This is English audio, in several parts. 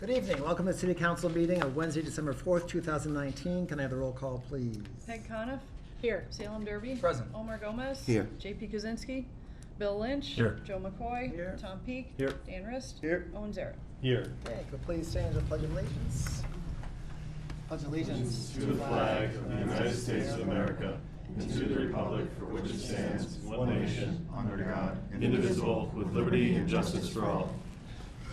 Good evening. Welcome to the City Council meeting of Wednesday, December 4th, 2019. Can I have the roll call, please? Peg Coniff. Here. Salem Derby. Present. Omar Gomez. Here. JP Kuzinski. Bill Lynch. Here. Joe McCoy. Here. Tom Peak. Here. Dan Rist. Here. Owen Zarrett. Here. Okay, could we please stand to the Pledge of Allegiance? Pledge allegiance to the flag of the United States of America and to the republic for which it stands, one nation, under God, indivisible, with liberty and justice for all.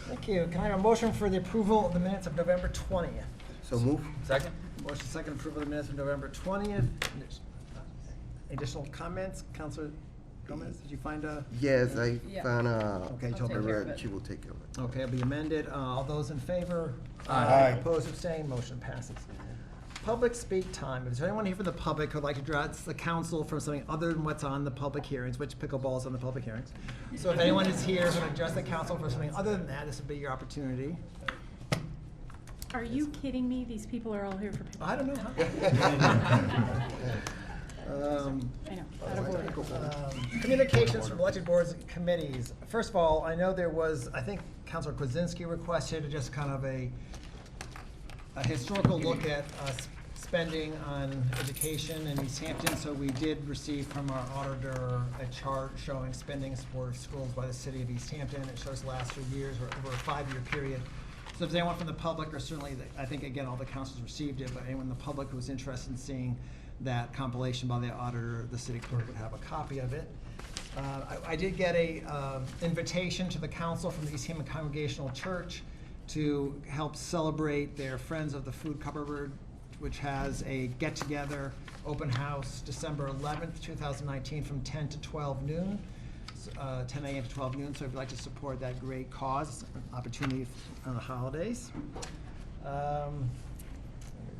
Thank you. Can I have a motion for the approval of the minutes of November 20th? So move. Second? Motion second approval of the minutes of November 20th. Additional comments? Councilor Gomez, did you find a? Yes, I Yeah. found Okay, I'll Joe take care of it. She will take care of it. Okay, it'll be amended. All those in favor? Aye. Opposed, abstained, motion passes. Public speak time. If there's anyone here from the public who'd like to address the council for something other than what's on the public hearings, which pickleball is on the public hearings. So if anyone is here who would address the council for something other than that, this would be your opportunity. Are you kidding me? These people are all here for people. I don't know. I know, out of order. Communications from elected boards and committees. First of all, I know there was, I think Councilor Kwasinski requested just kind of a historical look at spending on education in Easthampton. So we did receive from our auditor a chart showing spending for schools by the city of Easthampton. It shows the last 3 years or over a 5-year period. So if there's anyone from the public, or certainly, I think again, all the councils received it, but anyone in the public who was interested in seeing that compilation by the auditor, the city clerk would have a copy of it. I did get a invitation to the council from the Easthampton Congregational Church to help celebrate their Friends of the Food Cupboard, which has a get-together open house December 11th, 2019 from 10 to 12 noon, 10 a.m. to 12 noon. So if you'd like to support that great cause, an opportunity on the holidays. Let me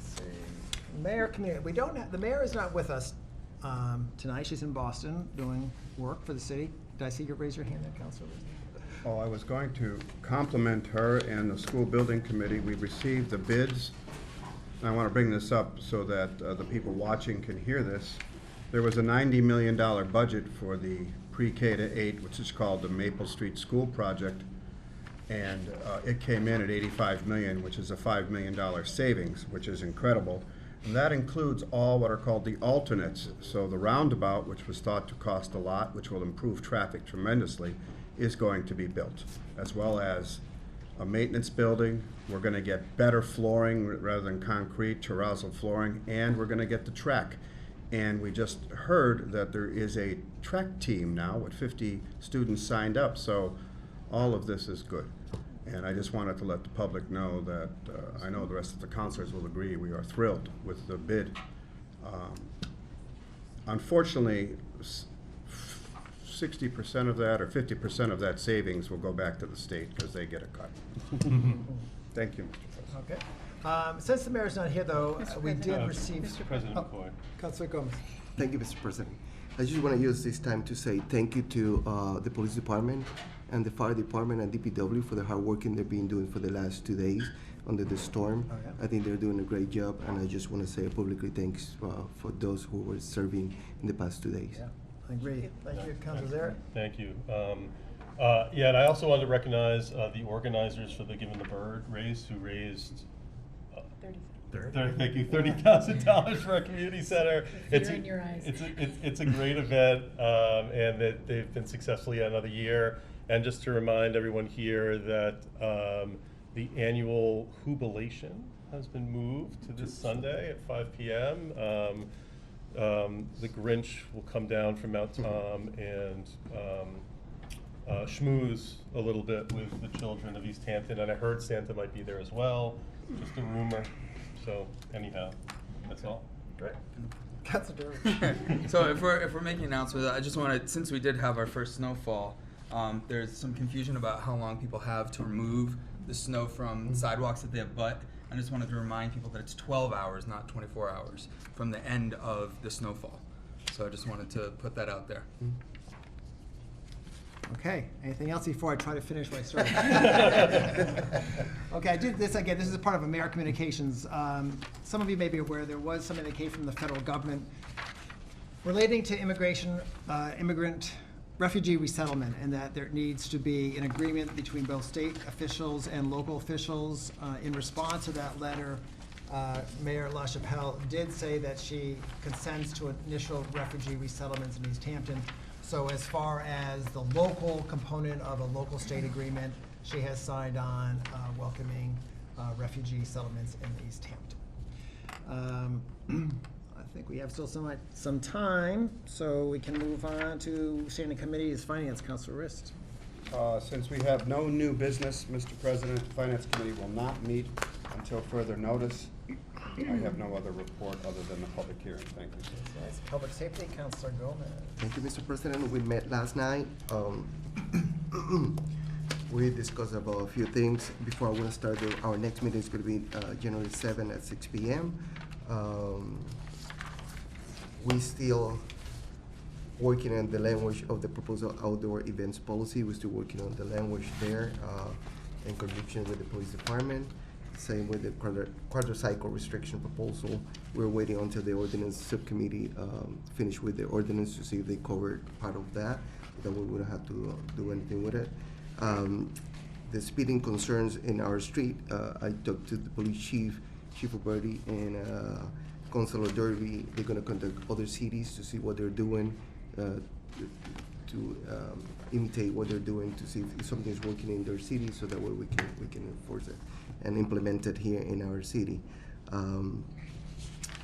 see. Mayor community. We don't have, the mayor is not with us tonight. She's in Boston doing work for the city. Did I see you raise your hand there, Councilor? Oh, I was going to compliment her and the school building committee. We received the bids. And I want to bring this up so that the people watching can hear this. There was a $90 million budget for the pre-K to 8, which is called the Maple Street School Project. And it came in at $85 million, which is a $5 million savings, which is incredible. And that includes all what are called the alternates. So the roundabout, which was thought to cost a lot, which will improve traffic tremendously, is going to be built, as well as a maintenance building. We're going to get better flooring rather than concrete, terrazzo flooring, and we're going to get the track. And we just heard that there is a track team now with 50 students signed up, so all of this is good. And I just wanted to let the public know that I know the rest of the councilors will agree, we are thrilled with the bid. Unfortunately, 60% of that or 50% of that savings will go back to the state because they get a cut. Thank you, Mr. President. Okay. Since the mayor's not here, though, we did receive. Mr. President McCoy. Councilor Gomez. Thank you, Mr. President. I just want to use this time to say thank you to the police department and the fire department and DPW for the hard work they've been doing for the last 2 days under the storm. Oh, yeah. I think they're doing a great job, and I just want to say publicly thanks for those who were serving in the past 2 days. Yeah, I agree. Thank you, Councilor Zarrett. Thank you. Yeah, and I also wanted to recognize the organizers for the Give 'em the Bird race, who raised thank you, $30,000 for our community center. Fear in your eyes. It's a great event, and that they've been successful yet another year. And just to remind everyone here that the annual Jubilation has been moved to this Sunday at 5 p.m. The Grinch will come down from Mount Tom and schmooze a little bit with the children of Easthampton, and I heard Santa might be there as well. Just a rumor. So anyhow, that's all. Great. Councilor Derby. So if we're making announcements, I just want to, since we did have our first snowfall, there's some confusion about how long people have to remove the snow from sidewalks that they have butt. I just wanted to remind people that it's 12 hours, not 24 hours, from the end of the snowfall. So I just wanted to put that out there. Okay, anything else before I try to finish my story? Okay, I did this again. This is a part of American Communications. Some of you may be aware there was something that came from the federal government relating to immigration, immigrant refugee resettlement, and that there needs to be an agreement between both state officials and local officials. In response to that letter, Mayor LaChapelle did say that she consents to initial refugee resettlements in Easthampton. So as far as the local component of a local state agreement, she has signed on welcoming refugee settlements in Easthampton. I think we have still some time, so we can move on to standing committees. Finance, Councilor Rist. Since we have no new business, Mr. President, the Finance Committee will not meet until further notice. I have no other report other than the public hearing. Thank you, sir. Yes, Public Safety, Councilor Gomez. Thank you, Mr. President. We met last night. We discussed about a few things. Before I want to start, our next meeting is going to be January 7 at 6 p.m. We still working on the language of the proposal outdoor events policy. We're still working on the language there in conjunction with the police department. Same with the quadricycle restriction proposal. We're waiting until the ordinance subcommittee finish with the ordinance to see if they covered part of that. That we wouldn't have to do anything with it. The speeding concerns in our street, I talked to the police chief, Chief Oberti, and Councilor Derby. They're gonna contact other cities to see what they're doing, to imitate what they're doing, to see if something's working in their city, so that way we can enforce it and implement it here in our city.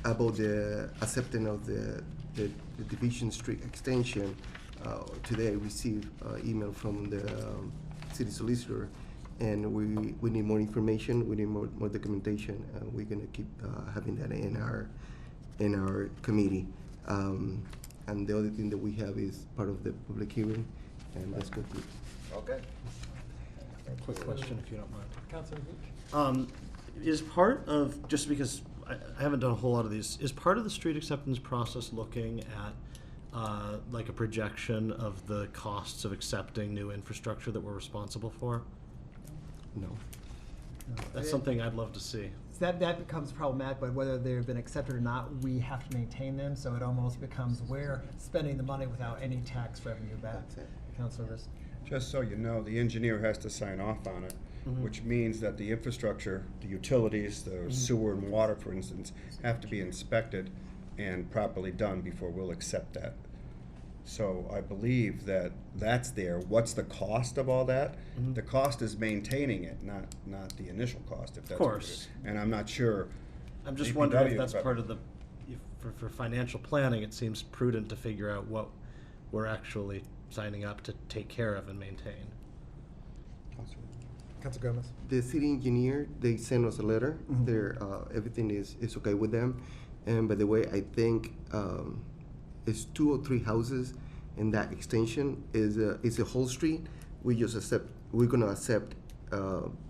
About the acceptance of the Division Street extension, today I received email from the city solicitor, and we need more information, we need more documentation. We're gonna keep having that in our committee. And the other thing that we have is part of the public hearing, and that's complete. Okay. Quick question, if you don't mind. Councilor Gooch. Is part of, just because I haven't done a whole lot of these, is part of the street acceptance process looking at like a projection of the costs of accepting new infrastructure that we're responsible for? No. That's something I'd love to see. That becomes problematic, but whether they've been accepted or not, we have to maintain them, so it almost becomes we're spending the money without any tax revenue back. That's it. Councilor Rist. Just so you know, the engineer has to sign off on it, which means that the infrastructure, the utilities, the sewer and water, for instance, have to be inspected and properly done before we'll accept that. So I believe that that's there. What's the cost of all that? The cost is maintaining it, not the initial cost, if that's what it is. And I'm not sure. I'm just wondering if DPW that's is part of the, for financial planning, it seems prudent to figure out what we're actually signing up to take care of and maintain. Councilor Gomez. The city engineer, they sent us a letter. Their everything is okay with them. And by the way, I think it's 2 or 3 houses in that extension. Is a whole street. We're gonna accept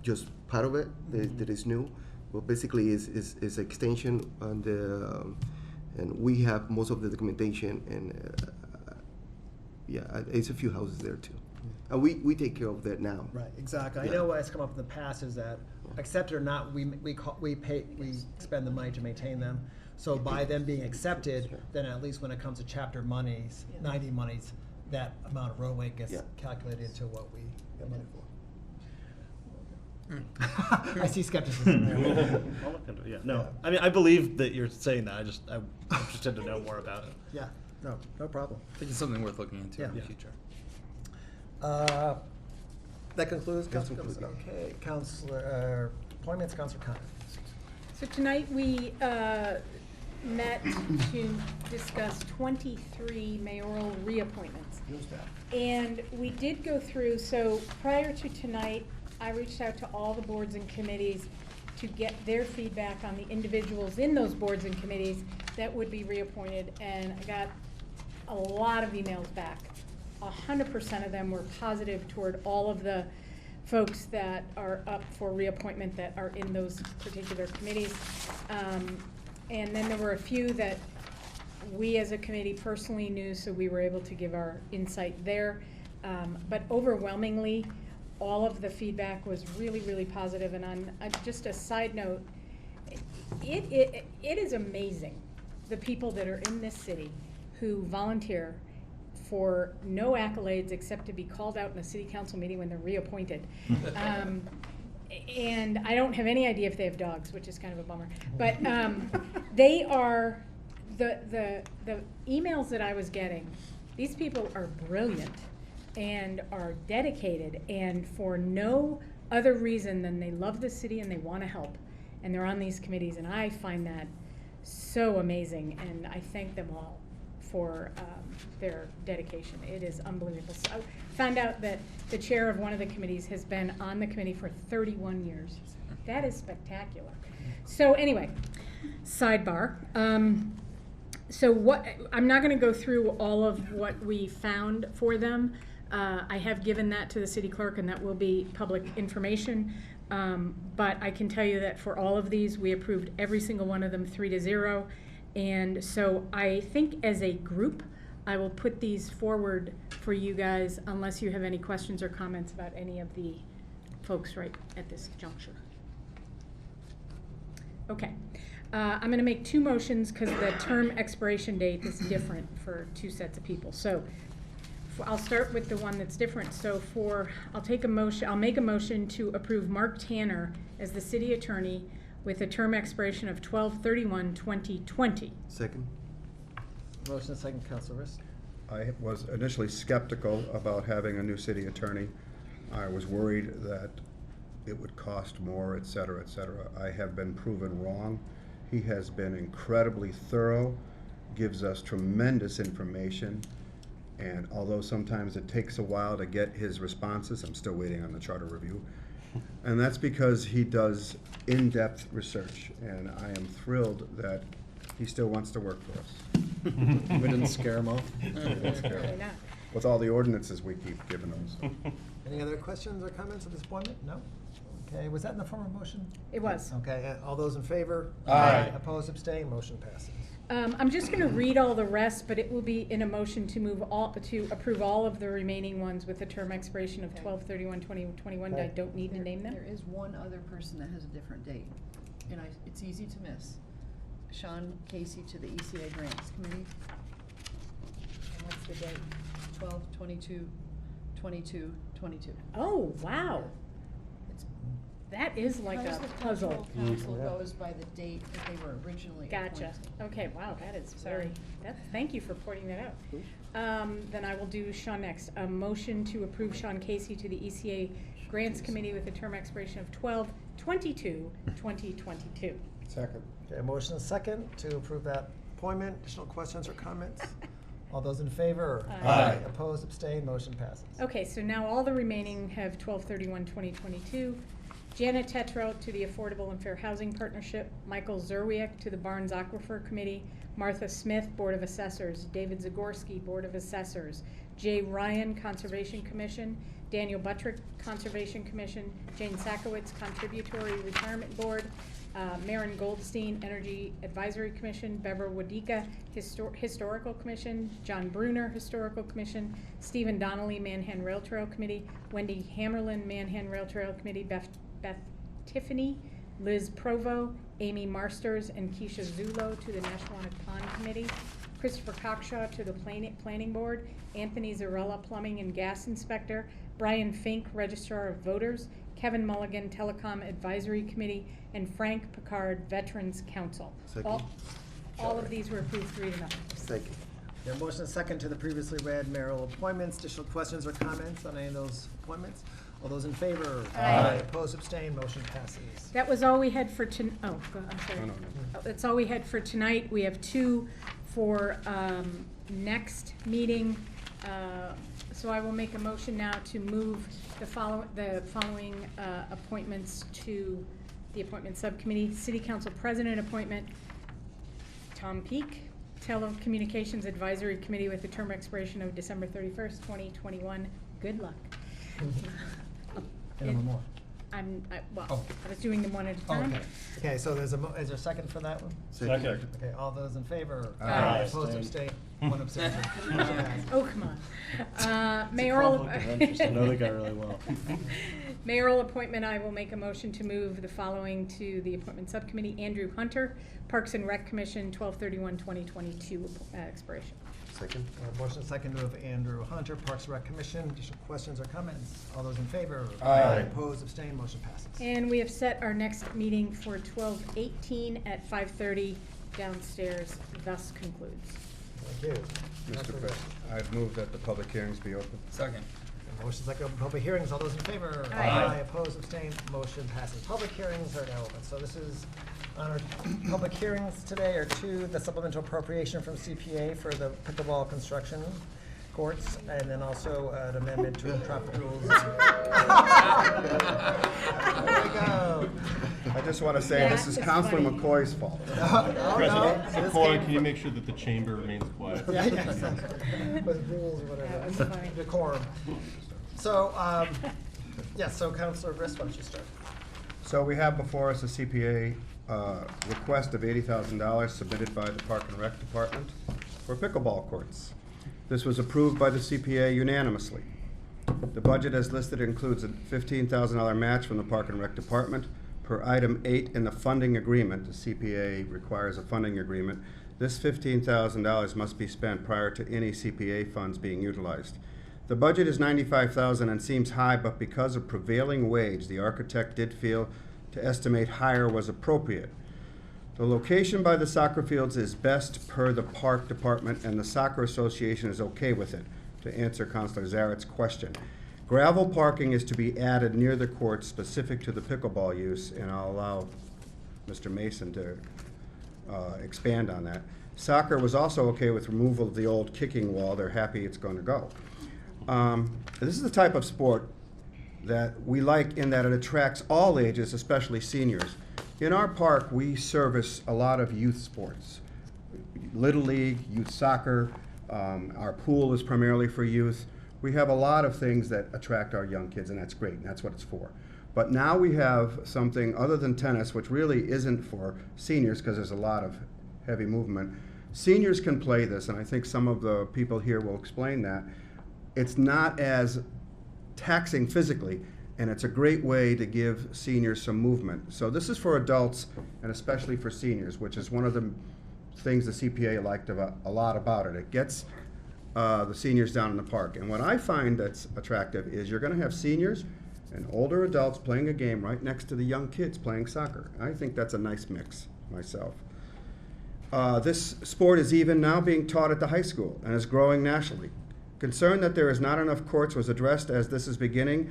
just part of it that is new. But basically, is extension and we have most of the documentation, and yeah, it's a few houses there too. And we take care of that now. Right, exactly. I Yeah. know what has come up in the past is that, accepted or not, we spend the money to maintain them. So by them being accepted, then at least when it comes to chapter monies, 90 monies, that amount of roadway gets Yeah. calculated into what we get money for. I see skepticism there. I'll look into it, yeah. No, I mean, I believe that you're saying that. I'm interested to know more about it. Yeah, no problem. I think it's something worth looking into in the Yeah. future. That concludes, That's Councilor Gomez. concluded. Okay, Councilor, appointments, Councilor Khan. So tonight we met to discuss 23 mayoral reappointments. And we did go through, so prior to tonight, I reached out to all the boards and committees to get their feedback on the individuals in those boards and committees that would be reappointed, and I got a lot of emails back. 100% of them were positive toward all of the folks that are up for reappointment that are in those particular committees. And then there were a few that we as a committee personally knew, so we were able to give our insight there. But overwhelmingly, all of the feedback was really, really positive. And on just a side note, it is amazing, the people that are in this city who volunteer for no accolades except to be called out in a city council meeting when they're reappointed. And I don't have any idea if they have dogs, which is kind of a bummer. But they are, the emails that I was getting, these people are brilliant and are dedicated, and for no other reason than they love the city and they want to help. And they're on these committees, and I find that so amazing, and I thank them all for their dedication. It is unbelievable. So I found out that the chair of one of the committees has been on the committee for 31 years. That is spectacular. So anyway, sidebar. So what, I'm not going to go through all of what we found for them. I have given that to the city clerk, and that will be public information. But I can tell you that for all of these, we approved every single one of them 3-0. And so I think as a group, I will put these forward for you guys unless you have any questions or comments about any of the folks right at this juncture. Okay. I'm going to make two motions because the term expiration date is different for two sets of people. So I'll start with the one that's different. So I'll make a motion to approve Mark Tanner as the city attorney with a term expiration of 12/31/2020. Second. Motion and second, Councilor Riss. I was initially skeptical about having a new city attorney. I was worried that it would cost more, et cetera, et cetera. I have been proven wrong. He has been incredibly thorough, gives us tremendous information, and although sometimes it takes a while to get his responses, I'm still waiting on the charter review. And that's because he does in-depth research, and I am thrilled that he still wants to work for us. We didn't scare him off. Really not. With all the ordinances we keep giving him. So. Any other questions or comments at this point? No? Okay, was that in the form of motion? It was. Okay, all those in favor? Aye. Opposed, abstained, motion passes. I'm just going to read all the rest, but it will be in a motion to approve all of the remaining ones with a term expiration of 12/31/2021. I don't need to name them. There is one other person that has a different date, and it's easy to miss. Sean Casey to the ECA Grants Committee, And what's the date? 12/22/22/22. Oh, wow. It's That is like a because the puzzle. cultural council goes by the date that they were originally Gotcha. appointed. Okay, wow, that is very, thank you for pointing that out. Then I will do Sean next. A motion to approve Sean Casey to the ECA Grants Committee with a term expiration of 12/22/2022. Second. Okay, motion and second to approve that appointment. Additional questions or comments? All those in favor? Aye. Opposed, abstained, motion passes. Okay, so now all the remaining have 12/31/2022. Janet Tetro to the Affordable and Fair Housing Partnership, Michael Zerwiak to the Barnes Aquifer Committee, Martha Smith, Board of Assessors, David Zagorski, Board of Assessors, Jay Ryan, Conservation Commission, Daniel Buttrick, Conservation Commission, Jane Sakowitz, Contributory Retirement Board, Maren Goldstein, Energy Advisory Commission, Barbara Wadika, Historical Commission, John Bruner, Historical Commission, Stephen Donnelly, Manhan Rail Trail Committee, Wendy Hammerlin, Manhan Rail Trail Committee, Beth Tiffany, Liz Provo, Amy Marsters, and Keisha Zulo to the Nashwauk Pond Committee, Christopher Cockshaw to the Planning Board, Anthony Zarella, Plumbing and Gas Inspector, Brian Fink, Registrar of Voters, Kevin Mulligan, Telecom Advisory Committee, and Frank Picard, Veterans Council. Second. All of these were approved 3-0. Second. Yeah, motion and second to the previously read mayoral appointments. Additional questions or comments on any of those appointments? All those in favor? Aye. Opposed, abstained, motion passes. That was all we had for I'm sorry. No, no, no. That's all we had for tonight. We have two for next meeting. So I will make a motion now to move the following appointments to the appointment subcommittee. City Council President appointment, Tom Peak. Telecommunications Advisory Committee with a term expiration of December 31st, 2021. Good luck. And one more. I Oh. was doing them one at a Oh, time. okay. Okay, so is there a second for that one? Second. Okay, all those in favor? Aye. Opposed, abstained, one abstention. Motion passes. Oh, come on. Mayoral. Conflict of interest. I know the guy really well. Mayoral appointment, I will make a motion to move the following to the appointment subcommittee. Andrew Hunter, Parks and Rec Commission, 12/31/2022 expiration. Second. Motion second to have Andrew Hunter, Parks and Rec Commission. Additional questions or comments? All those in favor? Aye. Opposed, abstained, motion passes. And we have set our next meeting for 12/18 at 5:30 downstairs. Thus concludes. Thank you. Mr. Councilor President, I've moved that the public hearings be open. Second. Motion second open public hearings. All those in favor? Aye. Opposed, abstained, motion passes. Public hearings are now open. So this is, on our public hearings today are two, the supplemental appropriation from CPA for the pickleball construction courts, and then also an amendment to the traffic rules. There we go. I just want to say, this That is is Councilor funny. McCoy's fault. Oh, no. President This McCoy, came can you from- make sure that the chamber remains quiet? Yeah, exactly. With rules or whatever. That was funny. Decorum. So, so Councilor Riss, why don't you start? So we have before us a CPA request of $80,000 submitted by the Park and Rec Department for pickleball courts. This was approved by the CPA unanimously. The budget as listed includes a $15,000 match from the Park and Rec Department. Per item 8 in the funding agreement, the CPA requires a funding agreement. This $15,000 must be spent prior to any CPA funds being utilized. The budget is $95,000 and seems high, but because of prevailing wage, the architect did feel to estimate higher was appropriate. The location by the soccer fields is best per the park department, and the soccer association is okay with it, to answer Councilor Zaret's question. Gravel parking is to be added near the court specific to the pickleball use, and I'll allow Mr. Mason to expand on that. Soccer was also okay with removal of the old kicking wall. They're happy it's going to go. This is the type of sport that we like in that it attracts all ages, especially seniors. In our park, we service a lot of youth sports. Little League, youth soccer, our pool is primarily for youth. We have a lot of things that attract our young kids, and that's great, and that's what it's for. But now we have something other than tennis, which really isn't for seniors because there's a lot of heavy movement. Seniors can play this, and I think some of the people here will explain that. It's not as taxing physically, and it's a great way to give seniors some movement. So this is for adults and especially for seniors, which is one of the things the CPA liked a lot about it. It gets the seniors down in the park. And what I find that's attractive is you're going to have seniors and older adults playing a game right next to the young kids playing soccer. I think that's a nice mix myself. This sport is even now being taught at the high school and is growing nationally. Concern that there is not enough courts was addressed as this is a beginning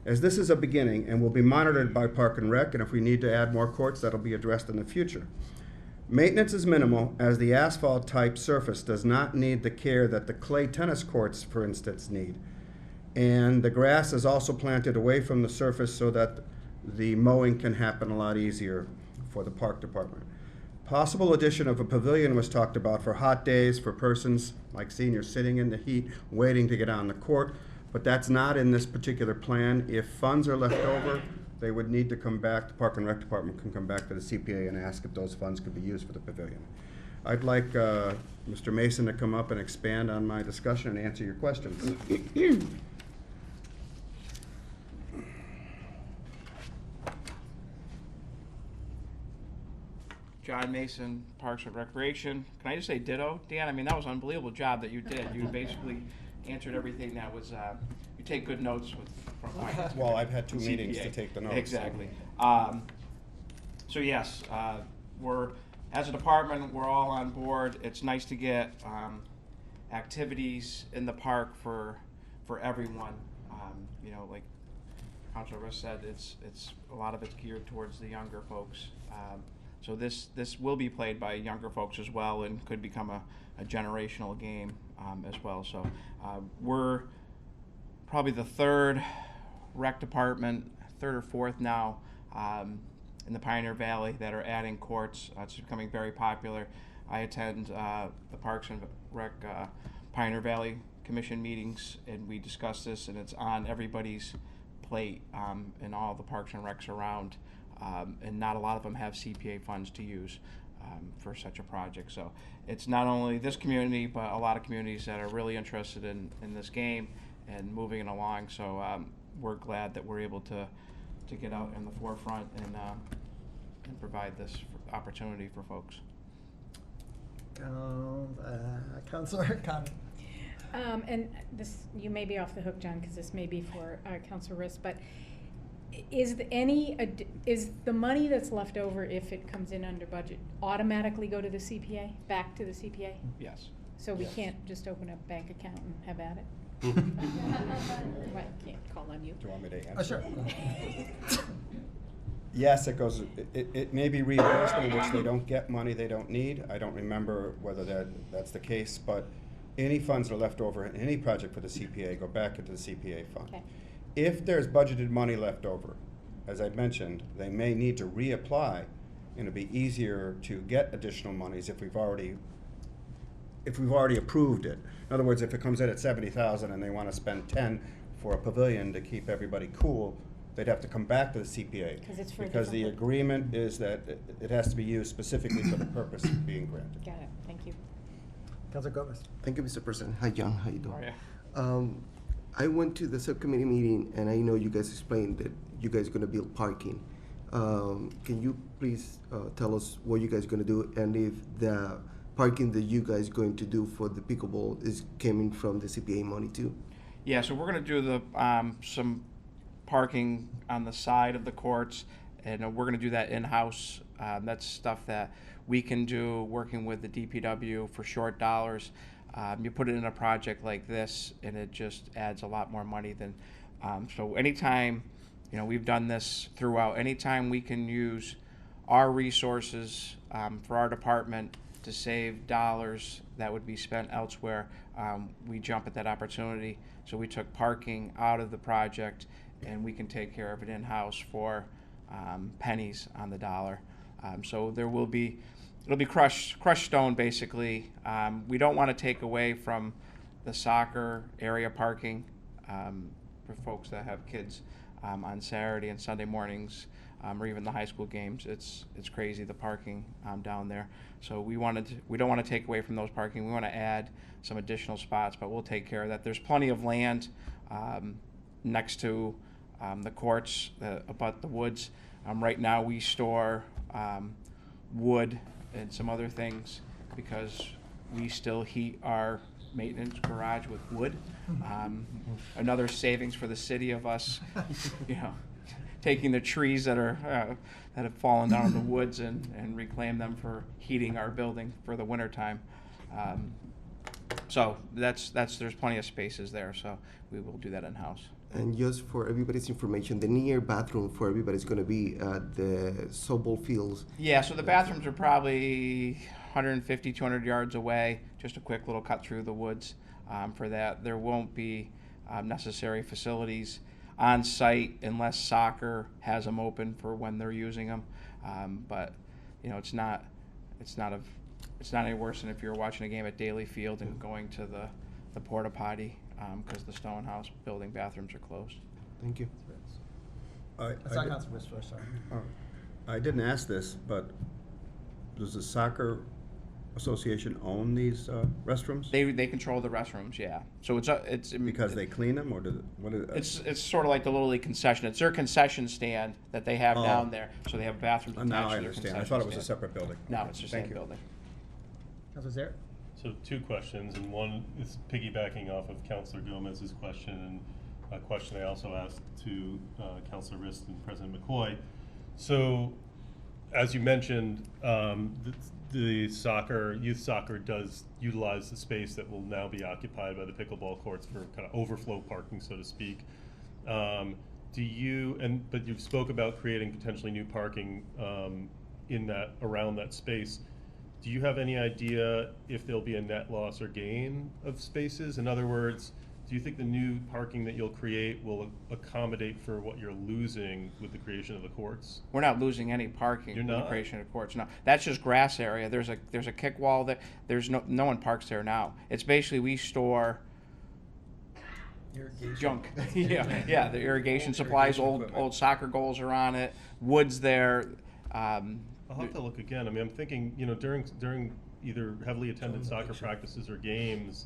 and will be monitored by Park and Rec, and if we need to add more courts, that'll be addressed in the future. Maintenance is minimal, as the asphalt type surface does not need the care that the clay tennis courts, for instance, need. And the grass is also planted away from the surface so that the mowing can happen a lot easier for the park department. Possible addition of a pavilion was talked about for hot days for persons like seniors sitting in the heat waiting to get on the court, but that's not in this particular plan. If funds are left over, they would need to come back, the Park and Rec Department can come back to the CPA and ask if those funds could be used for the pavilion. I'd like Mr. Mason to come up and expand on my discussion and answer your questions. John Mason, Parks and Recreation. Can I just say ditto, Dan? I mean, that was an unbelievable job that you did. You basically answered everything that was, you take good notes from my Well, I've had two CPA. meetings to take the notes. Exactly. So yes, as a department, we're all on board. It's nice to get activities in the park for everyone. Like Councilor Riss said, it's a lot of it's geared towards the younger folks. So this will be played by younger folks as well, and could become a generational game as well. So we're probably the third rec department, third or fourth now in the Pioneer Valley that are adding courts. It's becoming very popular. I attend the Parks and Rec Pioneer Valley Commission meetings, and we discuss this, and it's on everybody's plate in all the parks and recs around. And not a lot of them have CPA funds to use for such a project. So it's not only this community, but a lot of communities that are really interested in this game and moving it along. So we're glad that we're able to get out in the forefront and provide this opportunity for folks. Counselor Cotton. And this, you may be off the hook, John, because this may be for Counselor Riss, but is the money that's left over, if it comes in under budget, automatically go to the CPA, back to the CPA? Yes. So we can't just open a bank account and have at it? Right, can't call on you. Do you want me to answer? Oh, sure. Yes, it goes, it may be reimbursement in which they don't get money they don't need. I don't remember whether that's the case, but any funds that are left over in any project for the CPA go back into the CPA fund. Okay. If there's budgeted money left over, as I mentioned, they may need to reapply, and it'd be easier to get additional monies if we've already approved it. In other words, if it comes in at 70,000 and they want to spend 10 for a pavilion to keep everybody cool, they'd have to come back to the CPA. 'Cause it's for a because the different agreement is that it has to be used specifically for the purpose of being granted. Got it, thank you. Counselor Gomez. Thank you, Mr. President. Hi, John. How you doing? Oh, yeah. I went to the subcommittee meeting, and I know you guys explained that you guys are gonna build parking. Can you please tell us what you guys are gonna do, and if the parking that you guys going to do for the pickleball is coming from the CPA money too? Yeah, so we're gonna do the, some parking on the side of the courts, and we're gonna do that in-house. That's stuff that we can do working with the DPW for short dollars. You put it in a project like this, and it just adds a lot more money than, so anytime, we've done this throughout, anytime we can use our resources for our department to save dollars that would be spent elsewhere, we jump at that opportunity. So we took parking out of the project, and we can take care of it in-house for pennies on the dollar. So there will be, it'll be crushed stone basically. We don't want to take away from the soccer area parking for folks that have kids on Saturday and Sunday mornings, or even the high school games. It's crazy, the parking down there. So we don't want to take away from those parking. We want to add some additional spots, but we'll take care of that. There's plenty of land next to the courts, about the woods. Right now we store wood and some other things because we still heat our maintenance garage with wood. Another savings for the city of us, taking the trees that have fallen down in the woods and reclaim them for heating our building for the winter time. So there's plenty of spaces there, so we will do that in-house. And just for everybody's information, the near bathroom for everybody's gonna be at the softball fields. Yeah, so the bathrooms are probably 150, 200 yards away, just a quick little cut through the woods for that. There won't be necessary facilities on site unless soccer has them open for when they're using them. But it's not any worse than if you're watching a game at Daly Field and going to the porta potty because the Stonehouse building bathrooms are closed. Thank you. I saw Counselor Riss first, sorry. I didn't ask this, but does the soccer association own these restrooms? They control the restrooms, yeah. So it's Because they clean them, or what is it? It's sort of like the Little League concession. It's their concession stand that they have Oh. down there. So they have bathrooms attached Now I to their understand. I concession thought it was a stand. separate building. No, it's the Thank same you. building. Counselor Zaire? So two questions, and one is piggybacking off of Councilor Gomez's question, and a question I also asked to Councilor Rist and President McCoy. So, as you mentioned, the youth soccer does utilize the space that will now be occupied by the pickleball courts for kind of overflow parking, so to speak. But you spoke about creating potentially new parking around that space. Do you have any idea if there'll be a net loss or gain of spaces? In other words, do you think the new parking that you'll create will accommodate for what you're losing with the creation of the courts? We're not losing any parking You're with the not? creation of courts. No, that's just grass area. There's a kick wall there. There's no one parks there now. It's basically we store junk. yeah. The irrigation supplies, old soccer goals are on it. Wood's there. I'll have to look again. I mean, I'm thinking, during either heavily attended soccer practices or games,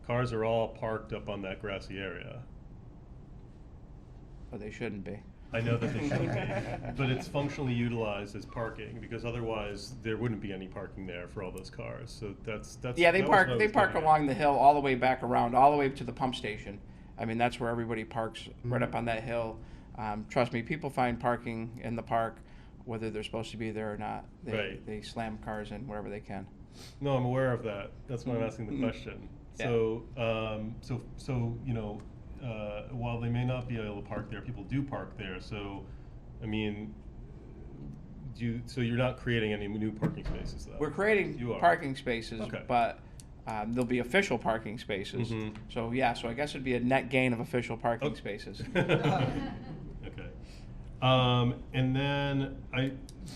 cars are all parked up on that grassy area. But they shouldn't be. I know that they should be, but it's functionally utilized as parking, because otherwise there wouldn't be any parking there for all those cars, so that's. Yeah, they that was what I park was getting at. along the hill all the way back around, all the way to the pump station. I mean, that's where everybody parks, right up on that hill. Trust me, people find parking in the park, whether they're supposed to be there or not. Right. They slam cars in wherever they can. No, I'm aware of that. That's why I'm asking the question. Yeah. So, you know, while they may not be able to park there, people do park there. So, I mean, so you're not creating any new parking spaces, though? We're creating You are. parking spaces, Okay. but there'll be official parking spaces. Mhm. So yeah, so I guess it'd be a net gain of official parking spaces. Okay. And then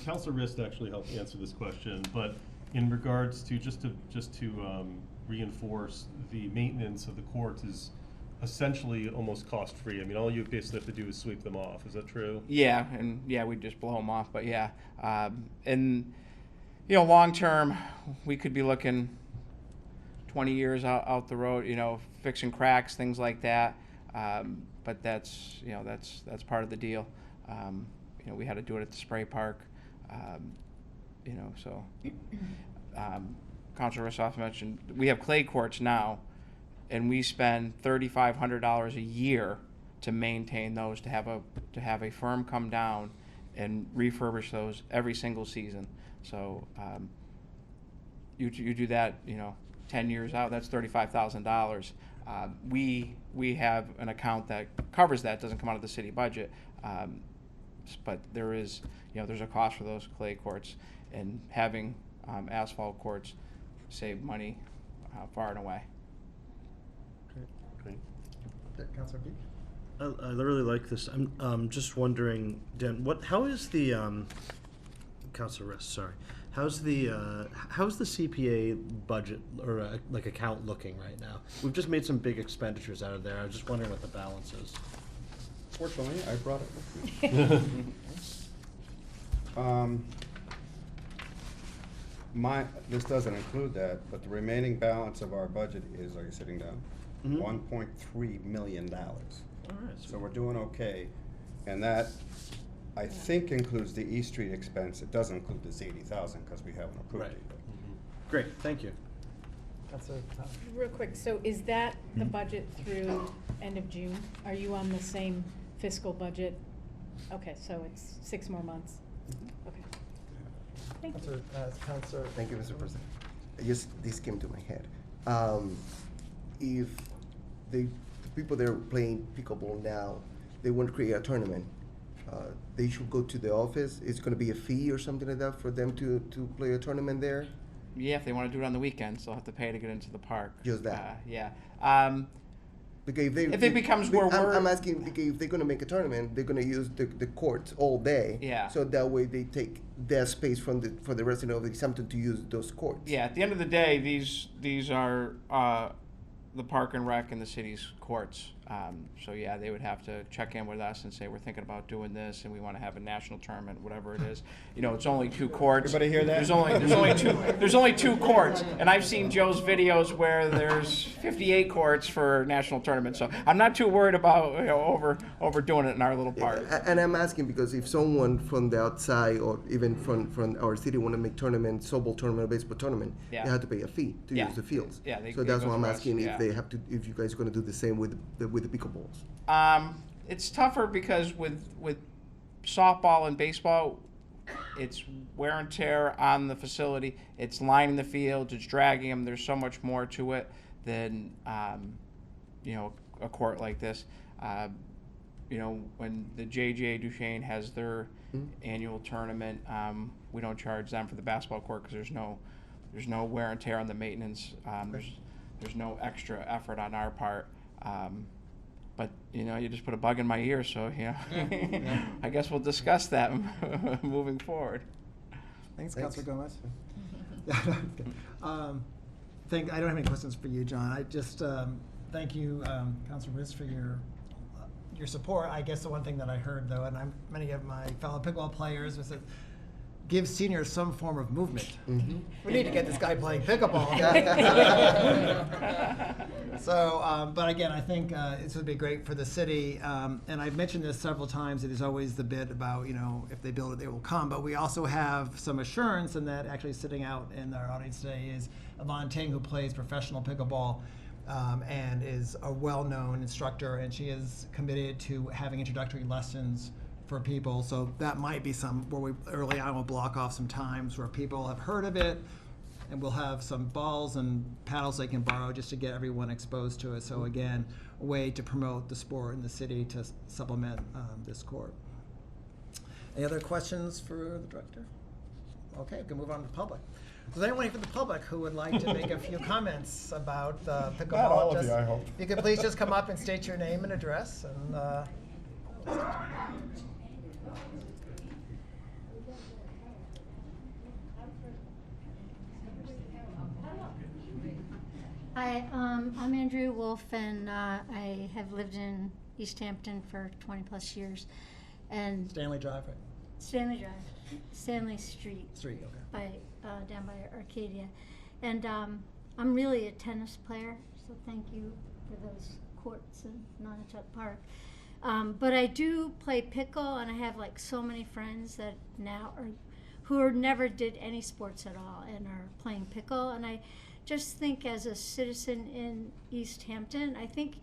Councilor Rist actually helped answer this question, but in regards to just to reinforce, the maintenance of the courts is essentially almost cost-free. I mean, all you basically have to do is sweep them off. Is that true? Yeah, and yeah, we just blow them off, but yeah. And, you know, long-term, we could be looking 20 years out the road, you know, fixing cracks, things like that. But that's, you know, that's part of the deal. You know, we had to do it at the spray park, you know, so. Councilor Rossoff mentioned, we have clay courts now, and we spend $3,500 a year to maintain those, to have a firm come down and refurbish those every single season. So you do that, you know, 10 years out, that's $35,000. We have an account that covers that, doesn't come out of the city budget, but there is, you know, there's a cost for those clay courts, and having asphalt courts save money far and away. Great. Councilor Beak? I really like this. I'm just wondering, Dan, how is the Councilor Rist, sorry. How's the CPA budget or like account looking right now? We've just made some big expenditures out of there. I was just wondering what the balance is. Fortunately, I brought it with me. This doesn't include that, but the remaining balance of our budget is, are you sitting down? Mhm. $1.3 million. All right. So we're doing okay. And that, I think, includes the East Street expense. It doesn't include this 80,000 because we haven't approved Right. it yet. Great, thank you. Councilor Thomas? Real quick, so is that the budget through end of June? Are you on the same fiscal budget? Okay, so it's 6 more months. Okay. Thank you. Councilor. Thank you, Mr. President. This came to my head. If the people that are playing pickleball now, they want to create a tournament, they should go to the office. It's going to be a fee or something like that for them to play a tournament there? Yeah, if they want to do it on the weekends, they'll have to pay to get into the park. Just that. Yeah. Because If it becomes where we're- I'm asking, because if they're going to make a tournament, they're going to use the courts all day. Yeah. So that way they take their space for the resident of Easthampton to use those courts. Yeah, at the end of the day, these are the Park and Rec and the city's courts. So yeah, they would have to check in with us and say, we're thinking about doing this and we want to have a national tournament, whatever it is. You know, it's only 2 courts. Everybody hear that? There's only two courts, and I've seen Joe's videos where there's 58 courts for national tournament. So I'm not too worried about, you know, overdoing it in our little park. And I'm asking because if someone from the outside or even from our city want to make tournament, softball tournament, or baseball tournament, Yeah. they have to pay a fee to Yeah. use the fields. Yeah, they- So it that's goes why I'm to us, asking yeah. if they have to, if you guys are going to do the same with the pickleballs. It's tougher because with softball and baseball, it's wear and tear on the facility. It's lining the field, it's dragging them. There's so much more to it than you know, a court like this. You know, when the JJ Duchesne has their annual tournament, we don't charge them for the basketball court because there's no wear and tear on the maintenance. There's no extra effort on our part. But you know, you just put a bug in my ear, so you know, I guess we'll discuss that moving forward. Thanks, Thanks. Councilor Gomez. I don't have any questions for you, John. I just thank you, Councilor Rist, for your support. I guess the one thing that I heard, though, and many of my fellow pickleball players was that give seniors some form of movement. We need to get this guy playing pickleball. So, but again, I think this would be great for the city. And I've mentioned this several times. There's always the bit about, if they build it, they will come. But we also have some assurance in that actually sitting out in our audience today is Yvonne Ting, who plays professional pickleball and is a well-known instructor. And she is committed to having introductory lessons for people, so that might be some where we early on will block off some times where people have heard of it, and we'll have some balls and paddles they can borrow just to get everyone exposed to it. So again, a way to promote the sport in the city to supplement this court. Any other questions for the director? Okay, we can move on to the public. Is there anyone from the public who would like to make a few comments about pickleball? Not all of you, I hope. If you could please just come up and state your name and address. And Hi, I'm Andrew Wolf, and I have lived in Easthampton for 20 plus years. And Stanley Drive, right? Stanley Drive, Stanley Street, Okay. down by Arcadia. And I'm really a tennis player, so thank you for those courts in Nonotuck Park. But I do play pickle, and I have like so many friends that now who never did any sports at all and are playing pickle. And I just think as a citizen in Easthampton, I think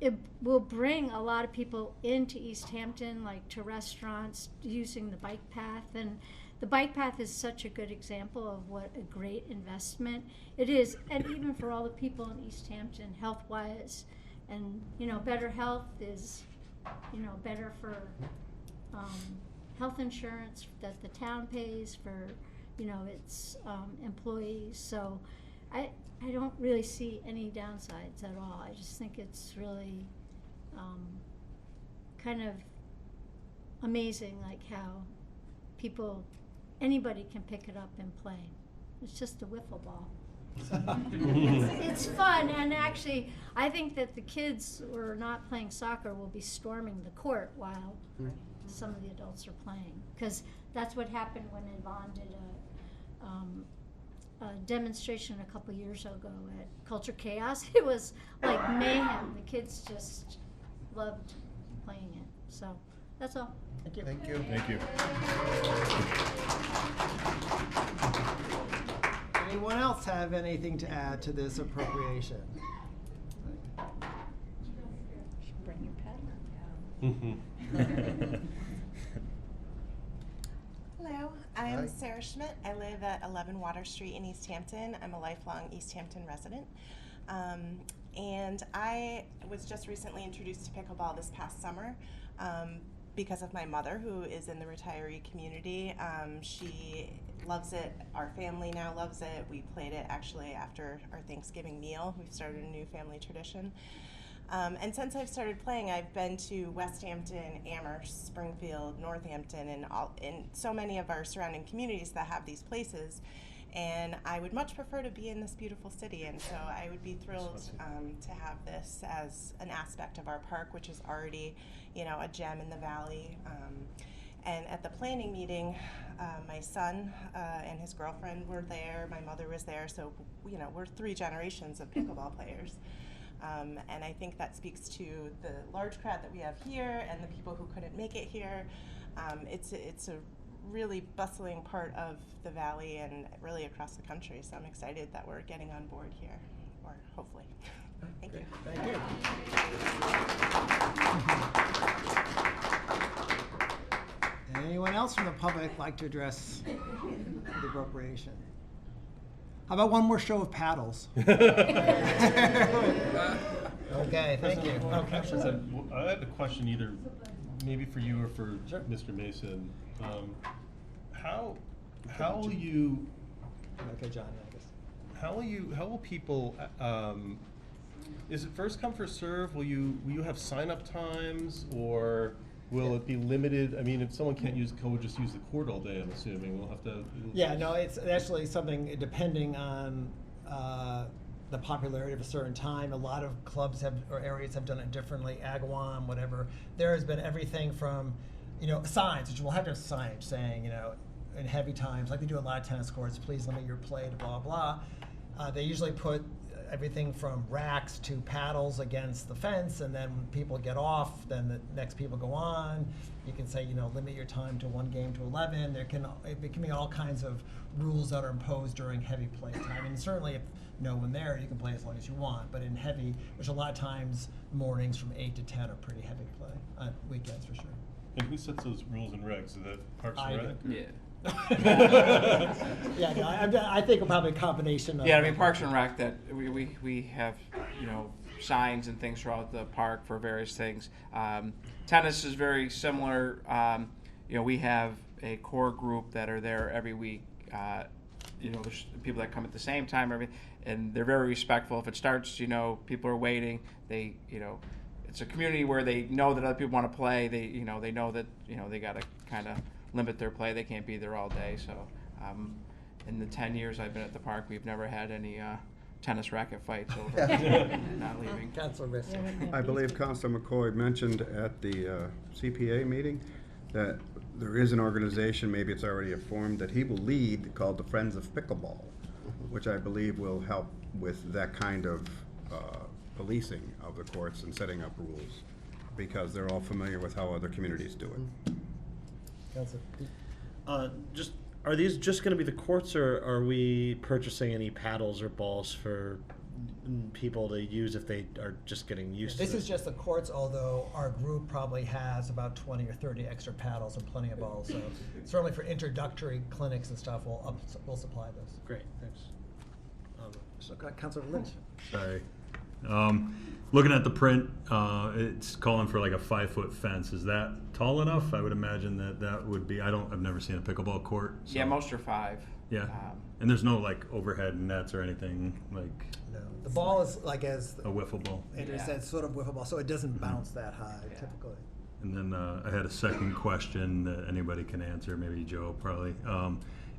it will bring a lot of people into Easthampton, like to restaurants, using the bike path. And the bike path is such a good example of what a great investment it is. And even for all the people in Easthampton, health-wise, and, better health is, better for health insurance that the town pays for, its employees. So I don't really see any downsides at all. I just think it's really kind of amazing, like how anybody can pick it up and play. It's just a wiffle ball. It's fun, and actually, I think that the kids who are not playing soccer will be storming the court while some of the adults are playing, because that's what happened when Yvonne did a demonstration a couple years ago at Culture Chaos. It was like mayhem. The kids just loved playing it. So that's all. Thank you. Thank you. Thank you. Anyone else have anything to add to this appropriation? Bring your paddle. Hello, I'm Sarah Schmidt. I live at 11 Water Street in Easthampton. I'm a lifelong Easthampton resident. And I was just recently introduced to pickleball this past summer because of my mother, who is in the retiree community. She loves it. Our family now loves it. We played it actually after our Thanksgiving meal. We've started a new family tradition. And since I've started playing, I've been to Westhampton, Amherst, Springfield, Northampton, and so many of our surrounding communities that have these places. And I would much prefer to be in this beautiful city, and so I would be thrilled to have this as an aspect of our park, which is already, a gem in the valley. And at the planning meeting, my son and his girlfriend were there. My mother was there, so we're 3 generations of pickleball players. And I think that speaks to the large crowd that we have here and the people who couldn't make it here. It's a really bustling part of the valley and really across the country, so I'm excited that we're getting on board here, or hopefully. Thank you. Thank you. Anyone else from the public like to address the appropriation? How about one more show of paddles? Okay, thank you. I had a question either maybe for you or for Mr. Mason. How will you? Okay, John, I guess. How will people? Is it first come first serve? Will you have sign up times, or will it be limited? I mean, if someone can't use the code, just use the court all day. I'm assuming we'll have to. Yeah, no, it's actually something depending on the popularity of a certain time. A lot of clubs or areas have done it differently. Agawam, whatever. There has been everything from, signs, which we'll have to have signage saying, in heavy times, like they do a lot of tennis courts, please limit your play to blah, blah. They usually put everything from racks to paddles against the fence, and then when people get off, then the next people go on. You can say, limit your time to 1 game to 11. It can be all kinds of rules that are imposed during heavy play time. And certainly if no one there, you can play as long as you want. But in heavy, which a lot of times mornings from 8 to 10 are pretty heavy play, weekends for sure. And who sets those rules and regs? Is that Parks and I Rec? do. Yeah. Yeah, no, I think probably a combination of. Yeah, I mean, Parks and Rec, that we have, signs and things throughout the park for various things. Tennis is very similar. We have a core group that are there every week. There's people that come at the same time, and they're very respectful. If it starts, people are waiting. They, it's a community where they know that other people want to play. They know that, they got to kind of limit their play. They can't be there all day. So, in the 10 years I've been at the park, we've never had any tennis racket fights over not leaving. Councilor Riss. I believe Councilor McCoy mentioned at the CPA meeting that there is an organization, maybe it's already formed, that he will lead called the Friends of Pickleball, which I believe will help with that kind of policing of the courts and setting up rules, because they're all familiar with how other communities do it. Councilor. Are these just going to be the courts, or are we purchasing any paddles or balls for people to use if they are just getting used to This is just the courts, although our group probably has about 20 or 30 extra paddles and plenty of balls. So certainly for introductory clinics and stuff, we'll supply those. Great, thanks. So Councilor Lynch. Sorry. Looking at the print, it's calling for like a 5-foot fence. Is that tall enough? I would imagine that would be. I've never seen a pickleball court. So. Yeah, most are 5. Yeah, and there's no like overhead nets or anything like. No, the ball is like as a wiffle ball. Andrew said, sort of wiffle ball, so it doesn't bounce that high typically. And then I had a second question that anybody can answer. Maybe Joe probably.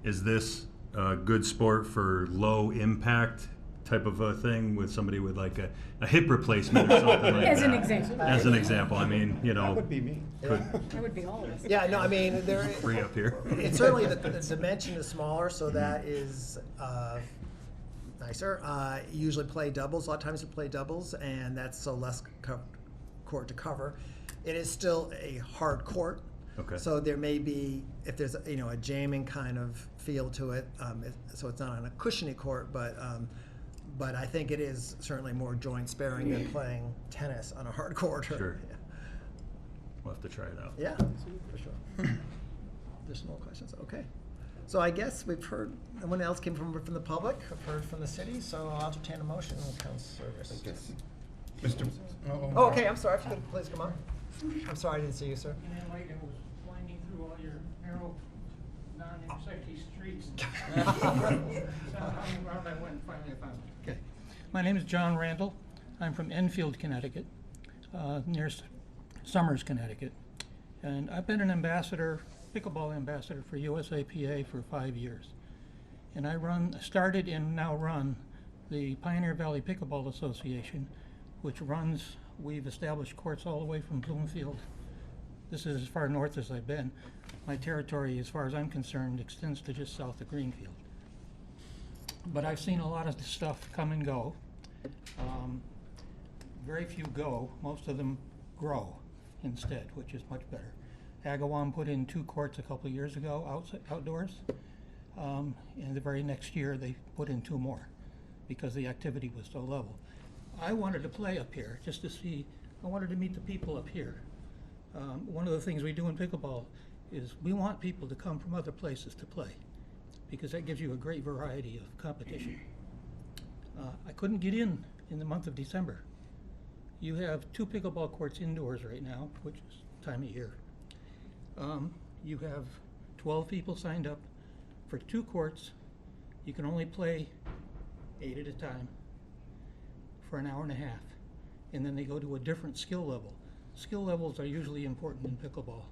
Is this a good sport for low impact type of a thing with somebody with like a hip replacement or something like As that? an example. As an example, I mean, That would be me. That would be all of us. Yeah, no, I mean there. Free up here. It's certainly the dimension is smaller, so that is nicer. You usually play doubles. A lot of times you play doubles, and that's so less court to cover. It is still a hard court. Okay. So there may be, if there's a jamming kind of feel to it, so it's not on a cushiony court, but I think it is certainly more joint sparing than playing tennis on a hard court. Sure. Yeah. We'll have to try it out. Yeah, for sure. Additional questions? Okay. So I guess we've heard, no one else came from the public, I've heard from the city, so I'll entertain a motion on Council Service. Mr. Oh, okay, I'm sorry, if you could please come on. I'm sorry, I didn't see you, sir. And then Lincoln was winding through all your narrow, non-intersecting streets. So around I went and finally found it. Okay. My name is John Randall. I'm from Enfield, Connecticut, near Somers, Connecticut. And I've been an ambassador, pickleball ambassador for USAPA for 5 years. And I started and now run the Pioneer Valley Pickleball Association, which we've established courts all the way from Bloomfield. This is as far north as I've been. My territory, as far as I'm concerned, extends to just south of Greenfield. But I've seen a lot of stuff come and go. Very few go, most of them grow instead, which is much better. Agawam put in 2 courts a couple of years ago outdoors, and the very next year they put in 2 more because the activity was so level. I wanted to play up here just to see, I wanted to meet the people up here. One of the things we do in pickleball is we want people to come from other places to play because that gives you a great variety of competition. I couldn't get in the month of December. You have 2 pickleball courts indoors right now, which is time of year. You have 12 people signed up for 2 courts. You can only play 8 at a time for an hour and a half, and then they go to a different skill level. Skill levels are usually important in pickleball.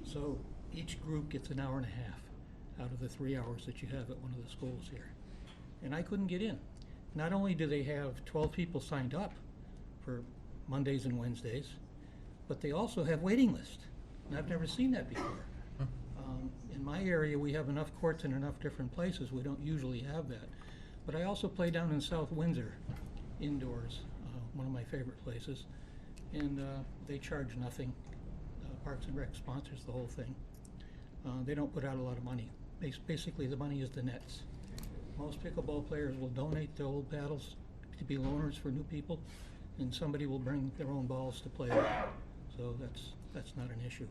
So each group gets an hour and a half out of the 3 hours that you have at one of the schools here. And I couldn't get in. Not only do they have 12 people signed up for Mondays and Wednesdays, but they also have waiting lists. And I've never seen that before. In my area, we have enough courts in enough different places. We don't usually have that. But I also play down in South Windsor, indoors, one of my favorite places. And they charge nothing. Parks and Rec sponsors the whole thing. They don't put out a lot of money. Basically, the money is the nets. Most pickleball players will donate their old paddles to be loaners for new people, and somebody will bring their own balls to play with. So that's not an issue.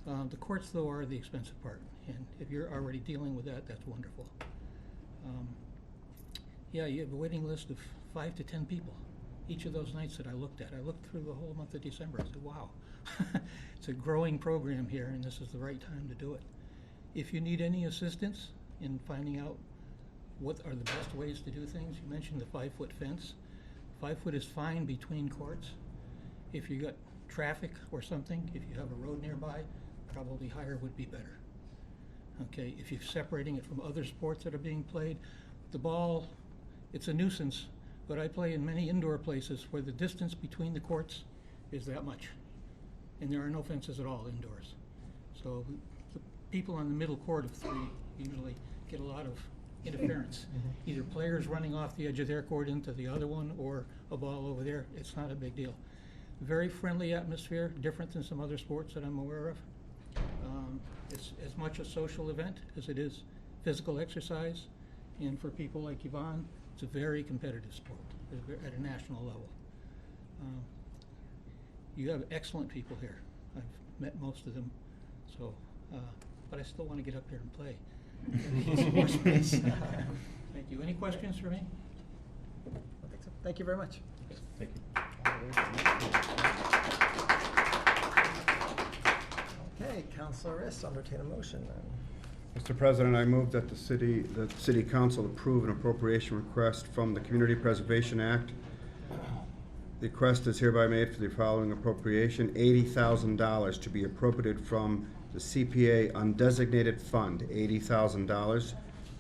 The courts, though, are the expensive part, and if you're already dealing with that, that's wonderful. Yeah, you have a waiting list of 5 to 10 people each of those nights that I looked at. I looked through the whole month of December. I said, wow, it's a growing program here, and this is the right time to do it. If you need any assistance in finding out what are the best ways to do things, you mentioned the 5-foot fence. 5 foot is fine between courts. If you got traffic or something, if you have a road nearby, probably higher would be better. Okay, if you're separating it from other sports that are being played, the ball, it's a nuisance, but I play in many indoor places where the distance between the courts is that much. And there are no fences at all indoors. So the people on the middle court of 3 usually get a lot of interference. Either players running off the edge of their court into the other one or a ball over there. It's not a big deal. Very friendly atmosphere, different than some other sports that I'm aware of. It's as much a social event as it is physical exercise. And for people like Yvonne, it's a very competitive sport at a national level. You have excellent people here. I've met most of them, so, but I still want to get up here and play. More space. Thank you. Any questions for me? I think so. Thank you very much. Thank you. Okay, Councilor Riss, entertain a motion then. Mr. President, I move that the City Council approve an appropriation request from the Community Preservation Act. The request is hereby made for the following appropriation: $80,000 to be appropriated from the CPA undesignated fund, $80,000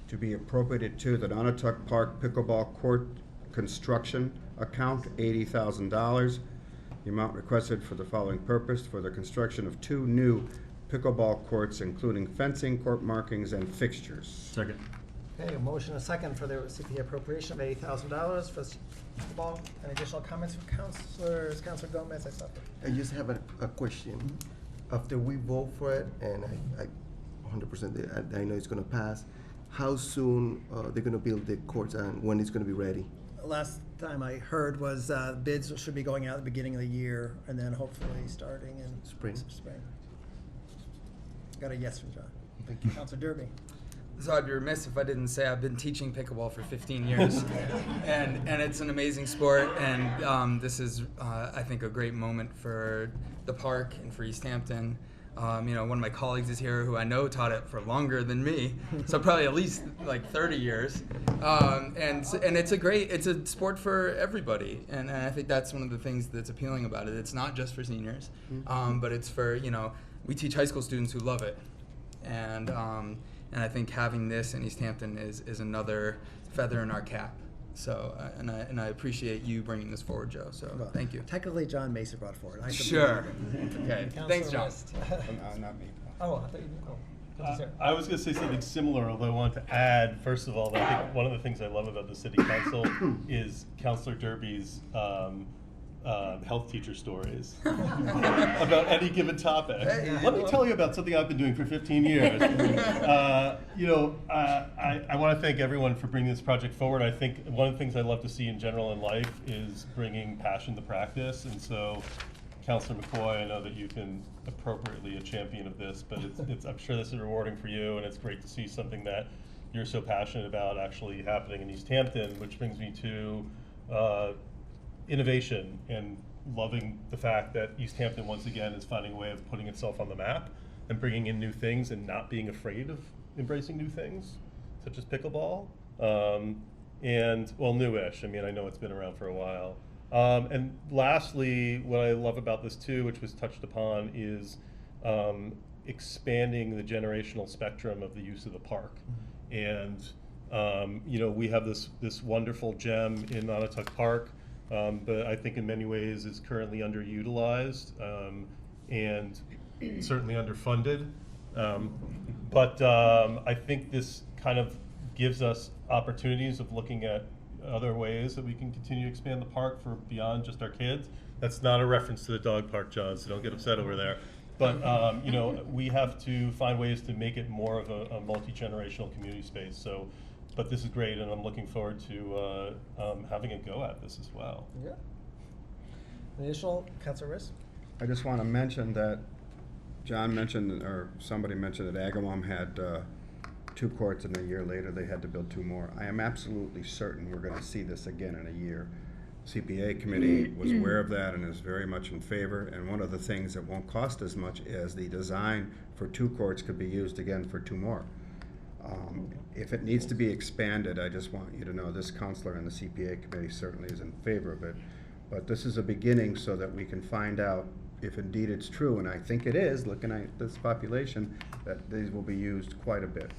to be appropriated to the Nonotuck Park Pickleball Court Construction Account, $80,000. The amount requested for the following purpose: for the construction of 2 new pickleball courts, including fencing, court markings, and fixtures. Second. Okay, a motion and a second for the CPA appropriation of $80,000 for the ball. Any additional comments from councilors? Councilor Gomez, I saw. I just have a question. After we vote for it, and I 100% I know it's gonna pass, how soon they're gonna build the courts and when it's gonna be ready? Last time I heard was bids should be going out at the beginning of the year and then hopefully starting in Spring. Got a yes from John. Thank you. Councilor Derby. So I'd be remiss if I didn't say I've been teaching pickleball for 15 years, and it's an amazing sport, and this is, I think, a great moment for the park and for Easthampton. You know, one of my colleagues is here who I know taught it for longer than me, so probably at least like 30 years. And it's a sport for everybody, and I think that's one of the things that's appealing about it. It's not just for seniors, but it's for, you know, we teach high school students who love it, and I think having this in Easthampton is another feather in our cap. So, and I appreciate you bringing this forward, Joe. So, Well, thank you. Technically, John Mason brought it forward. I Sure. support it. Okay. Councilor Thanks, John. West. Not me. Oh, I thought you did. Oh. Sir. I was going to say something similar, although I want to add, first of all, that I think one of the things I love about the city council is Councilor Derby's health teacher stories about any given topic. Hey, Let me tell you about something I've been doing for 15 years. You know, I want to thank everyone for bringing this project forward. I think one of the things I love to see in general in life is bringing passion to practice, and so Councilor McCoy, I know that you've been appropriately a champion of this, but I'm sure this is rewarding for you, and it's great to see something that you're so passionate about actually happening in Easthampton, which brings me to innovation and loving the fact that Easthampton once again is finding a way of putting itself on the map and bringing in new things and not being afraid of embracing new things, such as pickleball, and, well, newish. I mean, I know it's been around for a while. And lastly, what I love about this too, which was touched upon, is expanding the generational spectrum of the use of the park. And you know, we have this wonderful gem in Nonotuck Park, but I think in many ways is currently underutilized and certainly underfunded. I think this kind of gives us opportunities of looking at other ways that we can continue to expand the park for beyond just our kids. That's not a reference to the dog park, John, so don't get upset over there. But you know, we have to find ways to make it more of a multi-generational community space. So, but this is great, and I'm looking forward to having a go at this as well. Yeah. Additional, Councilor Riss? I just want to mention that John mentioned, or somebody mentioned that Agawam had 2 courts, and a year later they had to build 2 more. I am absolutely certain we're going to see this again in a year. CPA committee was aware of that and is very much in favor. And one of the things that won't cost as much as the design for 2 courts could be used again for 2 more. If it needs to be expanded, I just want you to know this counselor and the CPA committee certainly is in favor of it. But this is a beginning so that we can find out if indeed it's true, and I think it is, looking at this population, that these will be used quite a bit.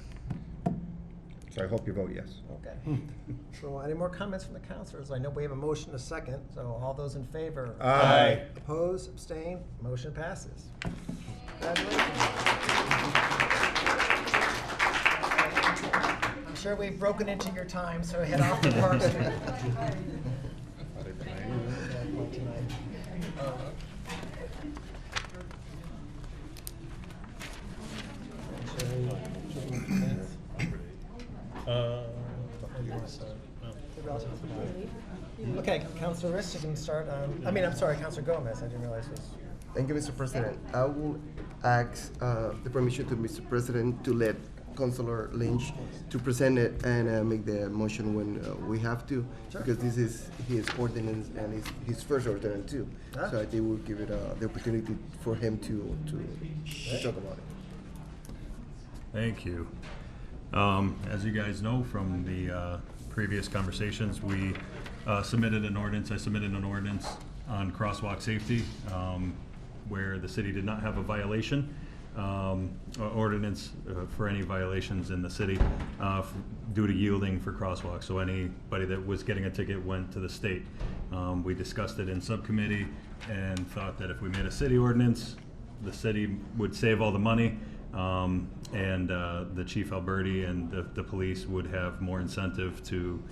So I hope you vote yes. Okay. So any more comments from the councilors? I know we have a motion and a second, so all those in favor? Aye. Oppose, abstain, motion passes. Congratulations. I'm sure we've broken into your time, so head off to Park Street. Okay, Councilor Riss, you can start. I'm sorry, Councilor Gomez. I didn't realize this. Thank you, Mr. President. I will ask the permission to Mr. President to let Councilor Lynch to present it and make the motion when we have to, Sure. because this is his ordinance and his first ordinance too. Ah. So I think we'll give it the opportunity for him to talk about it. Thank you. As you guys know from the previous conversations, we submitted an ordinance. I submitted an ordinance on crosswalk safety where the city did not have a violation ordinance for any violations in the city due to yielding for crosswalks. So anybody that was getting a ticket went to the state. We discussed it in subcommittee and thought that if we made a city ordinance, the city would save all the money. And the Chief Alberti and the police would have more incentive to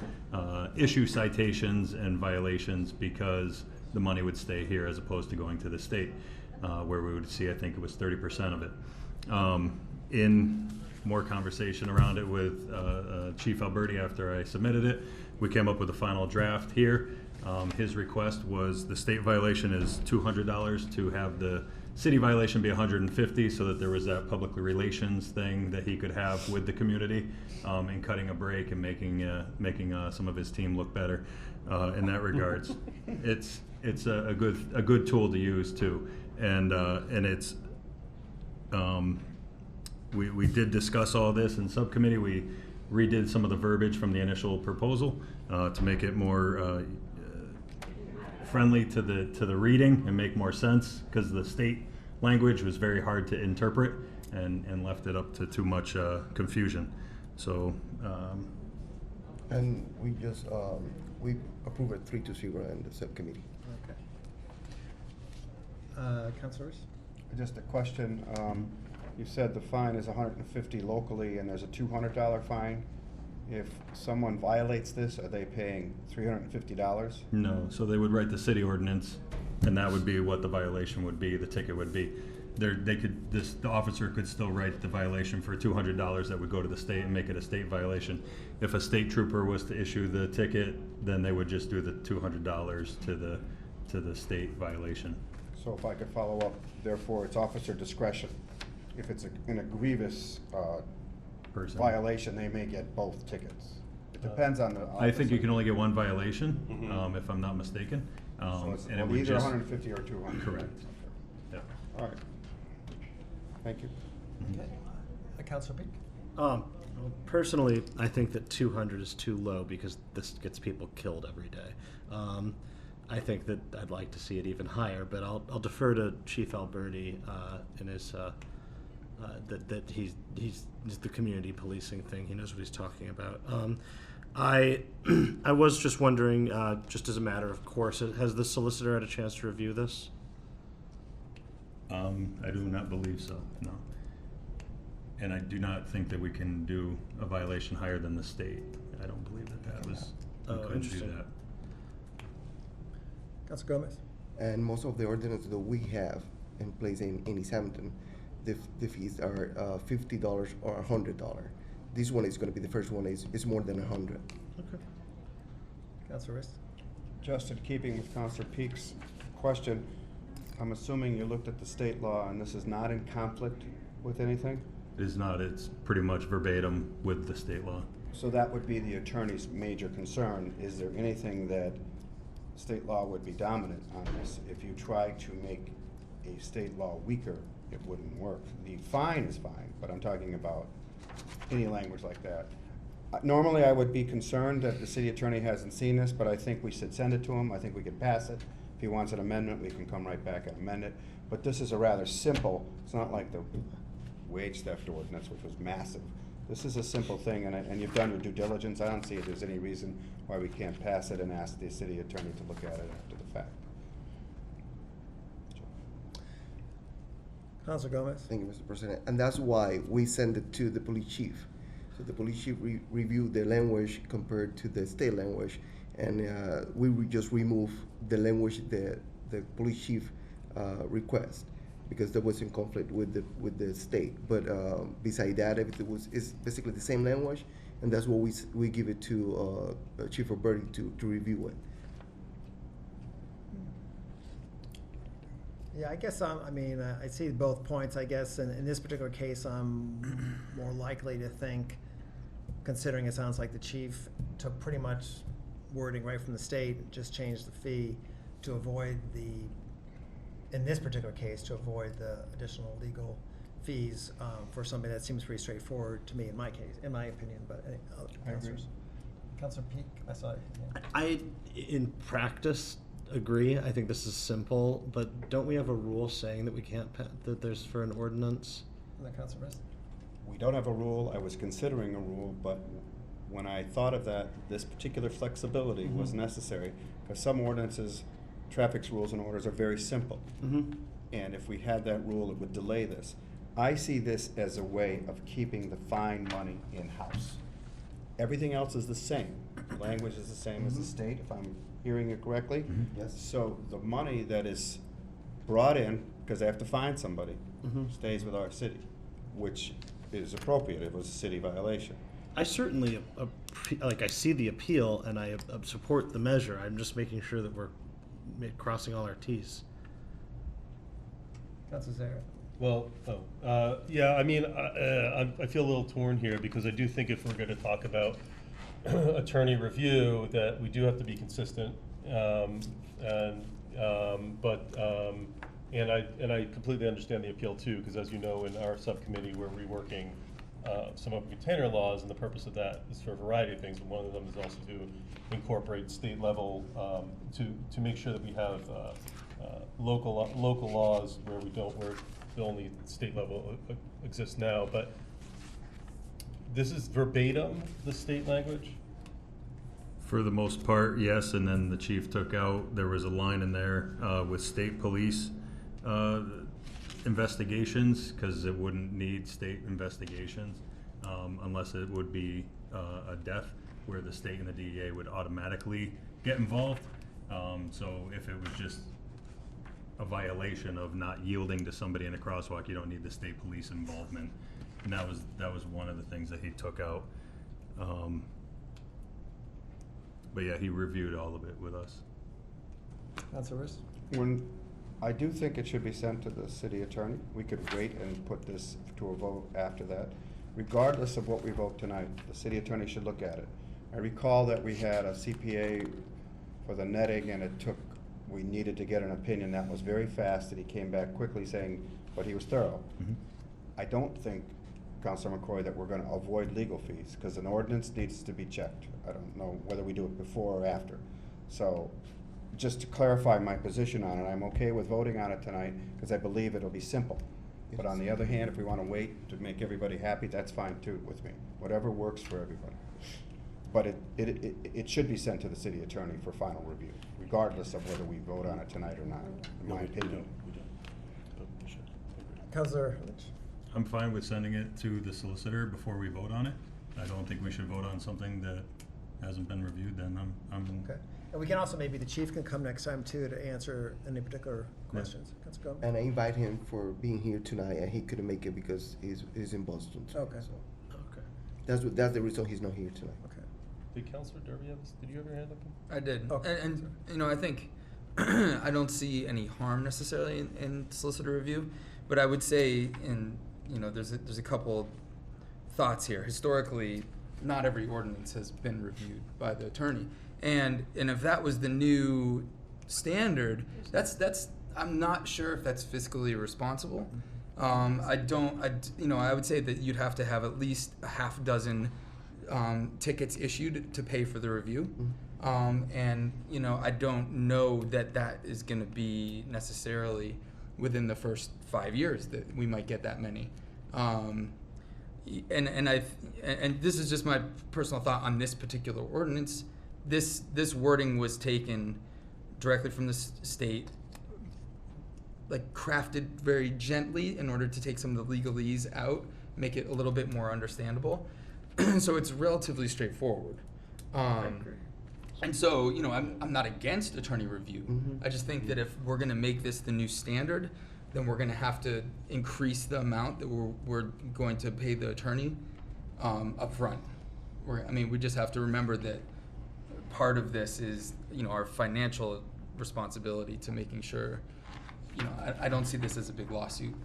issue citations and violations because the money would stay here as opposed to going to the state, where we would see, I think it was 30% of it. In more conversation around it with Chief Alberti after I submitted it, we came up with a final draft here. His request was the state violation is $200 to have the city violation be $150, so that there was that public relations thing that he could have with the community, and cutting a break and making some of his team look better in that regards. It's a good tool to use too, and it's we did discuss all this in subcommittee. We redid some of the verbiage from the initial proposal to make it more friendly to the reading and make more sense, because the state language was very hard to interpret and left it up to too much confusion. So And we just we approved it 3-0 in the subcommittee. Okay. Councilors? Just a question. You said the fine is $150 locally and there's a $200 fine. If someone violates this, are they paying $350? no, so they would write the city ordinance, and that would be what the violation would be. The ticket would be. The officer could still write the violation for $200 that would go to the state and make it a state violation. If a state trooper was to issue the ticket, then they would just do the $200 to the state violation. So if I could follow up, therefore it's officer discretion. If it's in a grievous Person. violation, they may get both tickets. It depends on the officer. I think you can only get one violation, if I'm not mistaken. So it's and it would either just, 150 or 200. correct. Yeah. All right. Thank you. Okay. Councilor Peak? Personally, I think that 200 is too low because this gets people killed every day. I think that I'd like to see it even higher, but I'll defer to Chief Alberti in his that he's the community policing thing. He knows what he's talking about. I was just wondering, just as a matter of course, has the solicitor had a chance to review this? I do not believe so, no. And I do not think that we can do a violation higher than the state. I don't believe that was, we Oh, couldn't do interesting. that. Councilor Gomez? And most of the ordinances that we have in place in Easthampton, the fees are $50 or $100. This one is going to be the first one is more than 100. Okay. Councilor Rist? Just in keeping with Councilor Peak's question, I'm assuming you looked at the state law and this is not in conflict with anything? It is not, it's pretty much verbatim with the state law. So that would be the attorney's major concern. Is there anything that state law would be dominant on this? If you try to make a state law weaker, it wouldn't work. The fine is fine, but I'm talking about any language like that. Normally, I would be concerned that the city attorney hasn't seen this, but I think we should send it to him. I think we could pass it. If he wants an amendment, we can come right back and amend it. But this is a rather simple, it's not like the wage theft ordinance, which was massive. This is a simple thing, and you've done your due diligence. I don't see if there's any reason why we can't pass it and ask the city attorney to look at it after the fact. Councilor Gomez? Thank you, Mr. President. And that's why we send it to the police chief. So the police chief reviewed the language compared to the state language, and we just remove the language the police chief request, because that was in conflict with the state. But beside that, it's basically the same language, and that's what we give it to Chief Roberti to review it. Yeah, I guess I see both points. I guess in this particular case, I'm more likely to think, considering it sounds like the chief took pretty much wording right from the state, just changed the fee to avoid in this particular case, to avoid the additional legal fees for something that seems pretty straightforward to me in my case, in my opinion. But councilors, Councilor Peak, I saw it. Yeah. I, in practice, agree. I think this is simple, but don't we have a rule saying that we can't, that there's for an ordinance? And then Councilor Rist? We don't have a rule. I was considering a rule, but when I thought of that, this particular flexibility was necessary, because some ordinances, traffic rules and orders are very simple. And if we had that rule, it would delay this. I see this as a way of keeping the fine money in-house. Everything else is the same. The language is the same as the state, if I'm hearing it correctly. Yes. So the money that is brought in, because they have to find somebody, stays with our city, which is appropriate. It was a city violation. I certainly, I see the appeal and I support the measure. I'm just making sure that we're crossing all our T's. Councilor Zara? Well, yeah, I mean, I feel a little torn here, because I do think if we're going to talk about attorney review, that we do have to be consistent, and I completely understand the appeal too, because as you know, in our subcommittee, we're reworking some of the container laws, and the purpose of that is for a variety of things, and one of them is also to incorporate state level, to make sure that we have local laws where the only state level exists now. But this is verbatim the state language? For the most part, yes, and then the chief took out, there was a line in there with state police investigations, because it wouldn't need state investigations unless it would be a death where the state and the DEA would automatically get involved. So if it was just a violation of not yielding to somebody in a crosswalk, you don't need the state police involvement. And that was one of the things that he took out. But yeah, he reviewed all of it with us. Councilor Rist? I do think it should be sent to the city attorney. We could wait and put this to a vote after that. Regardless of what we vote tonight, the city attorney should look at it. I recall that we had a CPA for the netting, and we needed to get an opinion that was very fast, and he came back quickly saying, but he was thorough. I don't think, Councilor McCrory, that we're going to avoid legal fees, because an ordinance needs to be checked. I don't know whether we do it before or after. So just to clarify my position on it, I'm okay with voting on it tonight, because I believe it'll be simple. But on the other hand, if we want to wait to make everybody happy, that's fine too with me. Whatever works for everybody. But it should be sent to the city attorney for final review, regardless of whether we vote on it tonight or not, in my opinion. Councilor Lynch? I'm fine with sending it to the solicitor before we vote on it. I don't think we should vote on something that hasn't been reviewed, then I'm. Okay. And we can also, maybe the chief can come next time too to answer any particular questions. Let's go. And I invite him for being here tonight, and he couldn't make it because he's in Boston. Today, Okay. So. Okay. That's the reason he's not here tonight. Okay. Did Councilor Derby did you ever hand up? I did, Okay. and you know, I think I don't see any harm necessarily in solicitor review, but I would say there's a couple thoughts here. Historically, not every ordinance has been reviewed by the attorney, and if that was the new standard, that's I'm not sure if that's fiscally responsible. I would say that you'd have to have at least a half dozen tickets issued to pay for the review. And I don't know that is going to be necessarily within the first 5 years that we might get that many. And this is just my personal thought on this particular ordinance. This wording was taken directly from the state, like crafted very gently in order to take some of the legalese out, make it a little bit more understandable. So it's relatively straightforward. And so, I'm not against attorney review. I just think that if we're going to make this the new standard, then we're going to have to increase the amount that we're going to pay the attorney up front. We just have to remember that part of this is, our financial responsibility to making sure, I don't see this as a big lawsuit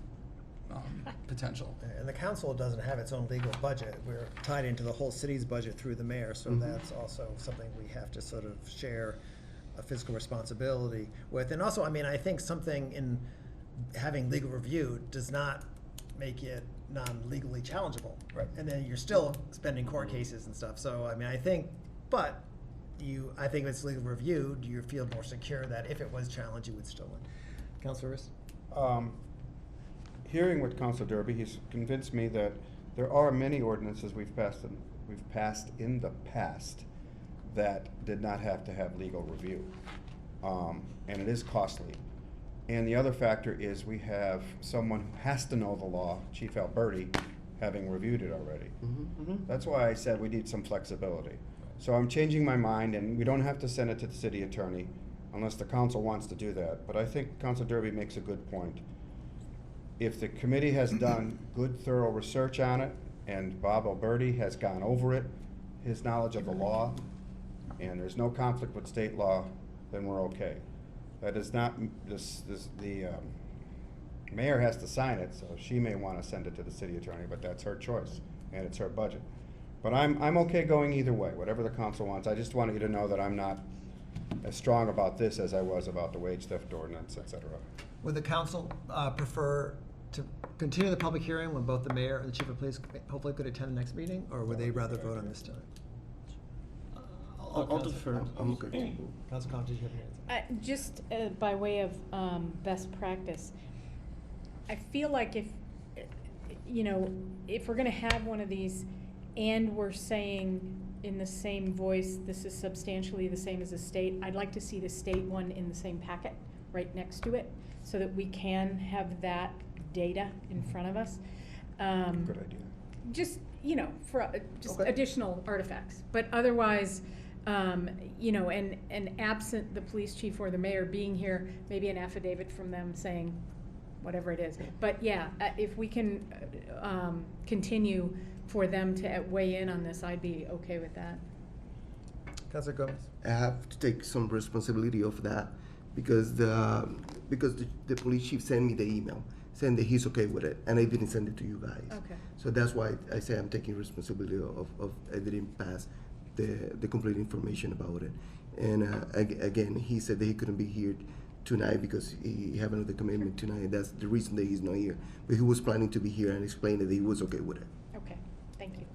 potential. And the council doesn't have its own legal budget. We're tied into the whole city's budget through the mayor, so that's also something we have to sort of share a fiscal responsibility with. And also, I think something in having legal review does not make it non-legally challengeable. Right. And then you're still spending court cases and stuff. So, I think if it's legal review, do you feel more secure that if it was challenged, you would still win? Councilor Riss? Hearing what Councilor Derby, he's convinced me that there are many ordinances we've passed in the past that did not have to have legal review, and it is costly. And the other factor is we have someone who has to know the law, Chief Alberti, having reviewed it already. That's why I said we need some flexibility. So I'm changing my mind, and we don't have to send it to the city attorney unless the council wants to do that. But I think Councilor Derby makes a good point. If the committee has done good, thorough research on it, and Bob Alberti has gone over it, his knowledge of the law, and there's no conflict with state law, then we're okay. That is not, the mayor has to sign it, so she may want to send it to the city attorney, but that's her choice, and it's her budget. But I'm okay going either way, whatever the council wants. I just wanted you to know that I'm not as strong about this as I was about the wage theft ordinance, et cetera. Would the council prefer to continue the public hearing when both the mayor and the chief of police hopefully could attend the next meeting, or would they rather vote on this tonight? I'll defer. I'm good. Council Collins, did you have an answer? Just by way of best practice, I feel like if we're going to have one of these and we're saying in the same voice, this is substantially the same as the state, I'd like to see the state one in the same packet right next to it so that we can have that data in front of us. Good idea. Just, for just Okay. additional artifacts. But otherwise, and absent the police chief or the mayor being here, maybe an affidavit from them saying whatever it is. But yeah, if we can continue for them to weigh in on this, I'd be okay with that. Councilor Gomez? I have to take some responsibility of that because the police chief sent me the email saying that he's okay with it, and I didn't send it to you guys. Okay. So that's why I say I'm taking responsibility of I didn't pass the complete information about it. And again, he said that he couldn't be here tonight because he have another commitment tonight, and that's the reason that he's not here. But he was planning to be here and explain that he was okay with it. Okay, thank you.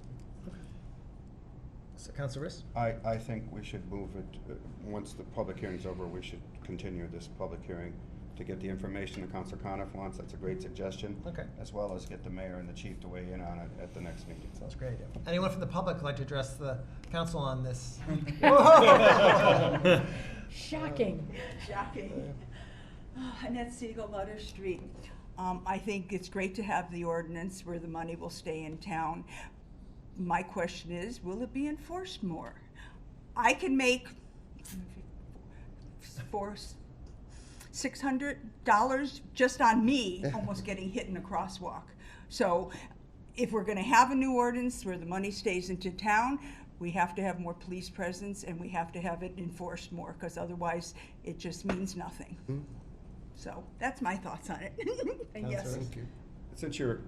So, Councilor Riss? I think we should move it, once the public hearing's over, we should continue this public hearing to get the information that Councilor Coniff wants. That's a great suggestion. Okay. As well as get the mayor and the chief to weigh in on it at the next meeting. Sounds great. Anyone from the public would like to address the council on this? Shocking. Shocking. Annette Siegel, Butter Street. I think it's great to have the ordinance where the money will stay in town. My question is, will it be enforced more? I can make $600 just on me almost getting hit in a crosswalk. So if we're gonna have a new ordinance where the money stays into town, we have to have more police presence and we have to have it enforced more, because otherwise it just means nothing. So that's my thoughts on it. And yes. Thank you. Since you're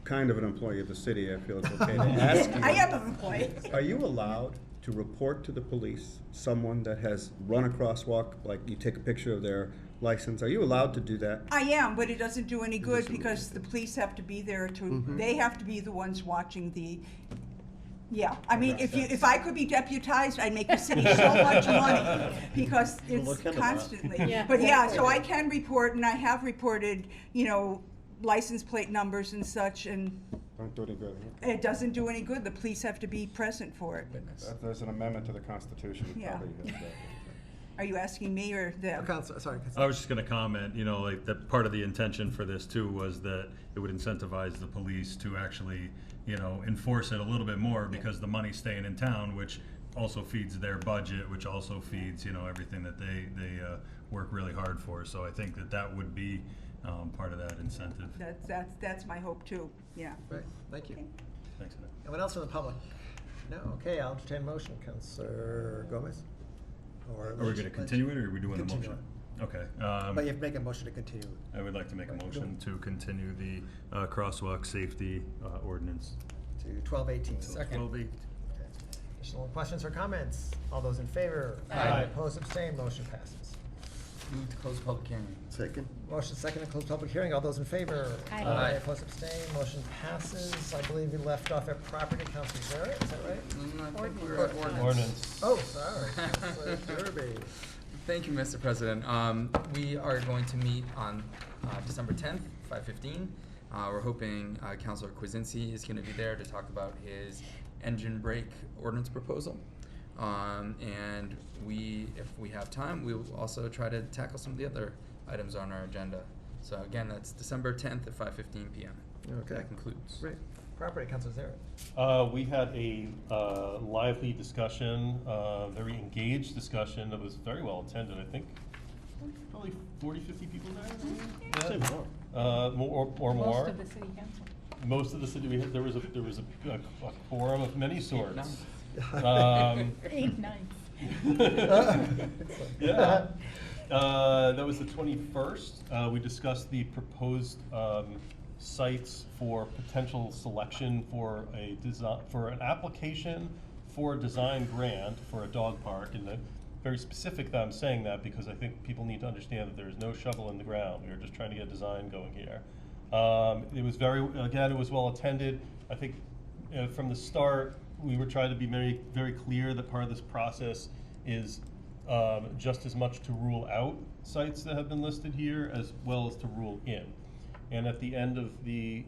kind of an employee of the city, I feel it's okay to ask you. I am an employee. Are you allowed to report to the police someone that has run a crosswalk, like you take a picture of their license? Are you allowed to do that? I am, but it doesn't do any good because the police have to be there to, they have to be the ones watching the, yeah. I mean, if I could be deputized, I'd make the city so much money because it's look into that. constantly. Yeah, But yeah, so exactly. I can report and I have reported, you know, license plate numbers and such, and Don't do any good. it doesn't do any good. The police have to be present for it. There's an amendment to the Constitution. that Yeah. probably has that. Are you asking me or them? Sorry. I was just gonna comment, you know, like, that part of the intention for this too was that it would incentivize the police to actually, you know, enforce it a little bit more, because the money's staying in town, which also feeds their budget, which also feeds, you know, everything that they work really hard for. So I think that would be part of that incentive. That's my hope too, yeah. Right, thank you. Okay. Thanks, Annette. Anyone else from the public? No, okay, I'll entertain a motion. Counselor Gomez? Are we gonna continue it, or are we doing the Continue motion? it. Okay. But you have to make a motion to continue. I would like to make a motion to continue the crosswalk safety ordinance. To 12:18. Second. 12:08. Okay. Additional questions or comments? All those in favor? Aye. Opposed, abstained, motion passes. Move to close public hearing. Second. Motion second to close public hearing. All those in favor? Aye. Aye. Opposed, abstained, motion passes. I believe we left off at property. Counselor Zarrett, is that right? I think we're at ordinance. Ordinance. Oh, sorry. Counselor Derby. Thank you, Mr. President. We are going to meet on December 10th, 5:15. We're hoping Councilor Kwasinski is going to be there to talk about his engine brake ordinance proposal. And if we have time, we will also try to tackle some of the other items on our agenda. So again, that's December 10th at 5:15 p.m. Okay. That concludes. Great. Property, Counselor Zarrett. We had a lively discussion, very engaged discussion that was very well attended. I think probably 40, 50 people there. Say more. More or Most more. of the city council. Most of the city. There was a quorum of many sorts. 8 9. Yeah. That was the 21st. We discussed the proposed sites for potential selection for an application for a design grant for a dog park. And very specific that I'm saying that because I think people need to understand that there is no shovel in the ground. We are just trying to get design going here. It was it was well attended. I think from the start, we were trying to be very, very clear that part of this process is just as much to rule out sites that have been listed here as well as to rule in. And at the end of the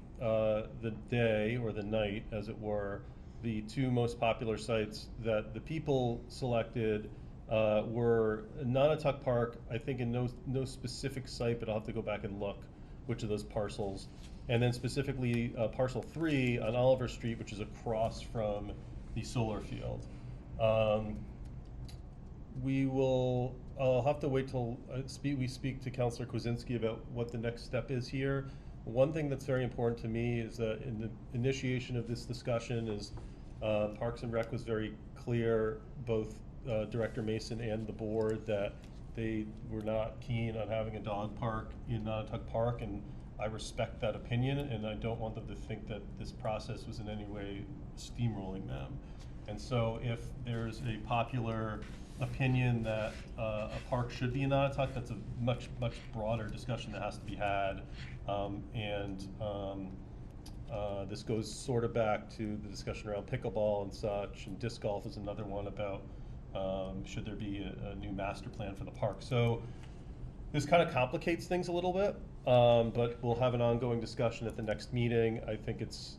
day, or the night, as it were, the two most popular sites that the people selected were Nonotuck Park, I think in no specific site, but I'll have to go back and look which of those parcels. And then specifically parcel 3 on Oliver Street, which is across from the solar field. I'll have to wait till we speak to Councilor Kwasinski about what the next step is here. One thing that's very important to me is that in the initiation of this discussion is Parks and Rec was very clear, both Director Mason and the board, that they were not keen on having a dog park in Nonotuck Park, and I respect that opinion, and I don't want them to think that this process was in any way steamrolling them. And so if there's a popular opinion that a park should be in Nonotuck, that's a much, much broader discussion that has to be had. This goes sort of back to the discussion around pickleball and such, and disc golf is another one about should there be a new master plan for the park. So this kind of complicates things a little bit, but we'll have an ongoing discussion at the next meeting. I think it's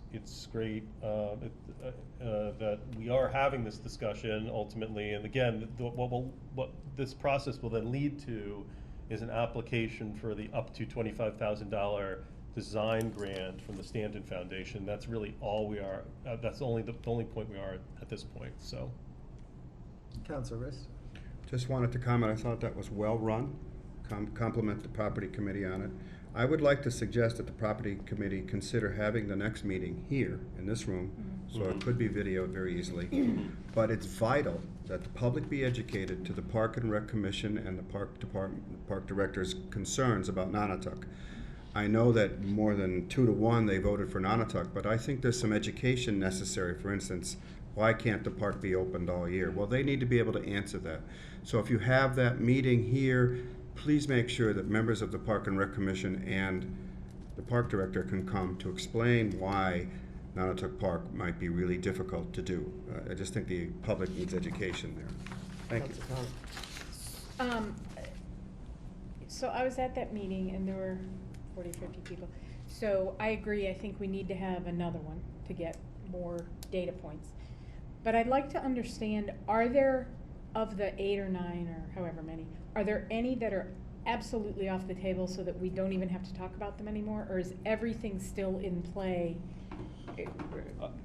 great that we are having this discussion ultimately, and again, what this process will then lead to is an application for the up to $25,000 design grant from the Stanton Foundation. That's really all we are, that's the only point we are at this point, so. Councilor Rist? Just wanted to comment, I thought that was well-run, compliment the property committee on it. I would like to suggest that the property committee consider having the next meeting here in this room, so it could be videoed very easily. But it's vital that the public be educated to the Park and Rec Commission and the Park Director's concerns about Nonotuck. I know that more than 2-1 they voted for Nonotuck, but I think there's some education necessary. For instance, why can't the park be opened all year? Well, they need to be able to answer that. So if you have that meeting here, please make sure that members of the Park and Rec Commission and the Park Director can come to explain why Nonotuck Park might be really difficult to do. I just think the public needs education there. Thank you. So I was at that meeting and there were 40, 50 people. So I agree, I think we need to have another one to get more data points. But I'd like to understand, are there, of the 8 or 9 or however many, are there any that are absolutely off the table so that we don't even have to talk about them anymore? Or is everything still in play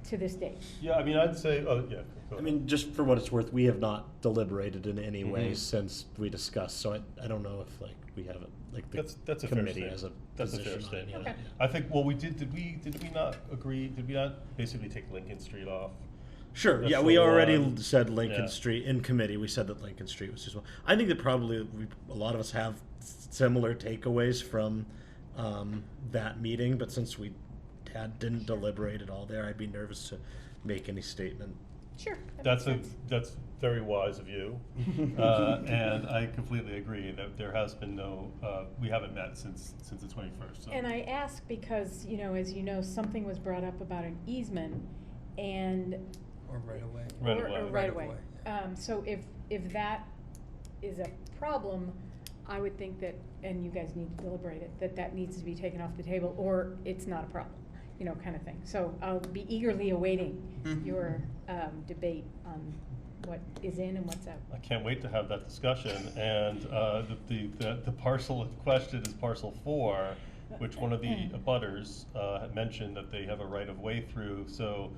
to this date? Yeah, I mean, I'd say, oh, yeah. I mean, just for what it's worth, we have not deliberated in any way Mm-hmm. since we discussed, so I don't know if, like, we have it, like, the That's a fair committee statement. has a That's a position fair on it. statement. Yeah. Okay. I think, well, did we not agree, did we not basically take Lincoln Street off? Sure, That's yeah, the we already one. said Lincoln Yeah. Street, in committee, we said that Lincoln Street was just one. I think that probably a lot of us have similar takeaways from that meeting, but since we didn't deliberate at all there, I'd be nervous to make any statement. Sure. That makes sense. That's very wise of you, and I completely agree that there has been no, we haven't met since the 21st. So. And I ask because, you know, as you know, something was brought up about an easement and Or right away. Right or away. right away. So if that is a problem, I would think that, and you guys need to deliberate it, that needs to be taken off the table, or it's not a problem, you know, kind of thing. So I'll be eagerly awaiting your debate on what is in and what's out. I can't wait to have that discussion. And the parcel in question is parcel 4, which one of the abutters had mentioned that they have a right of way through. So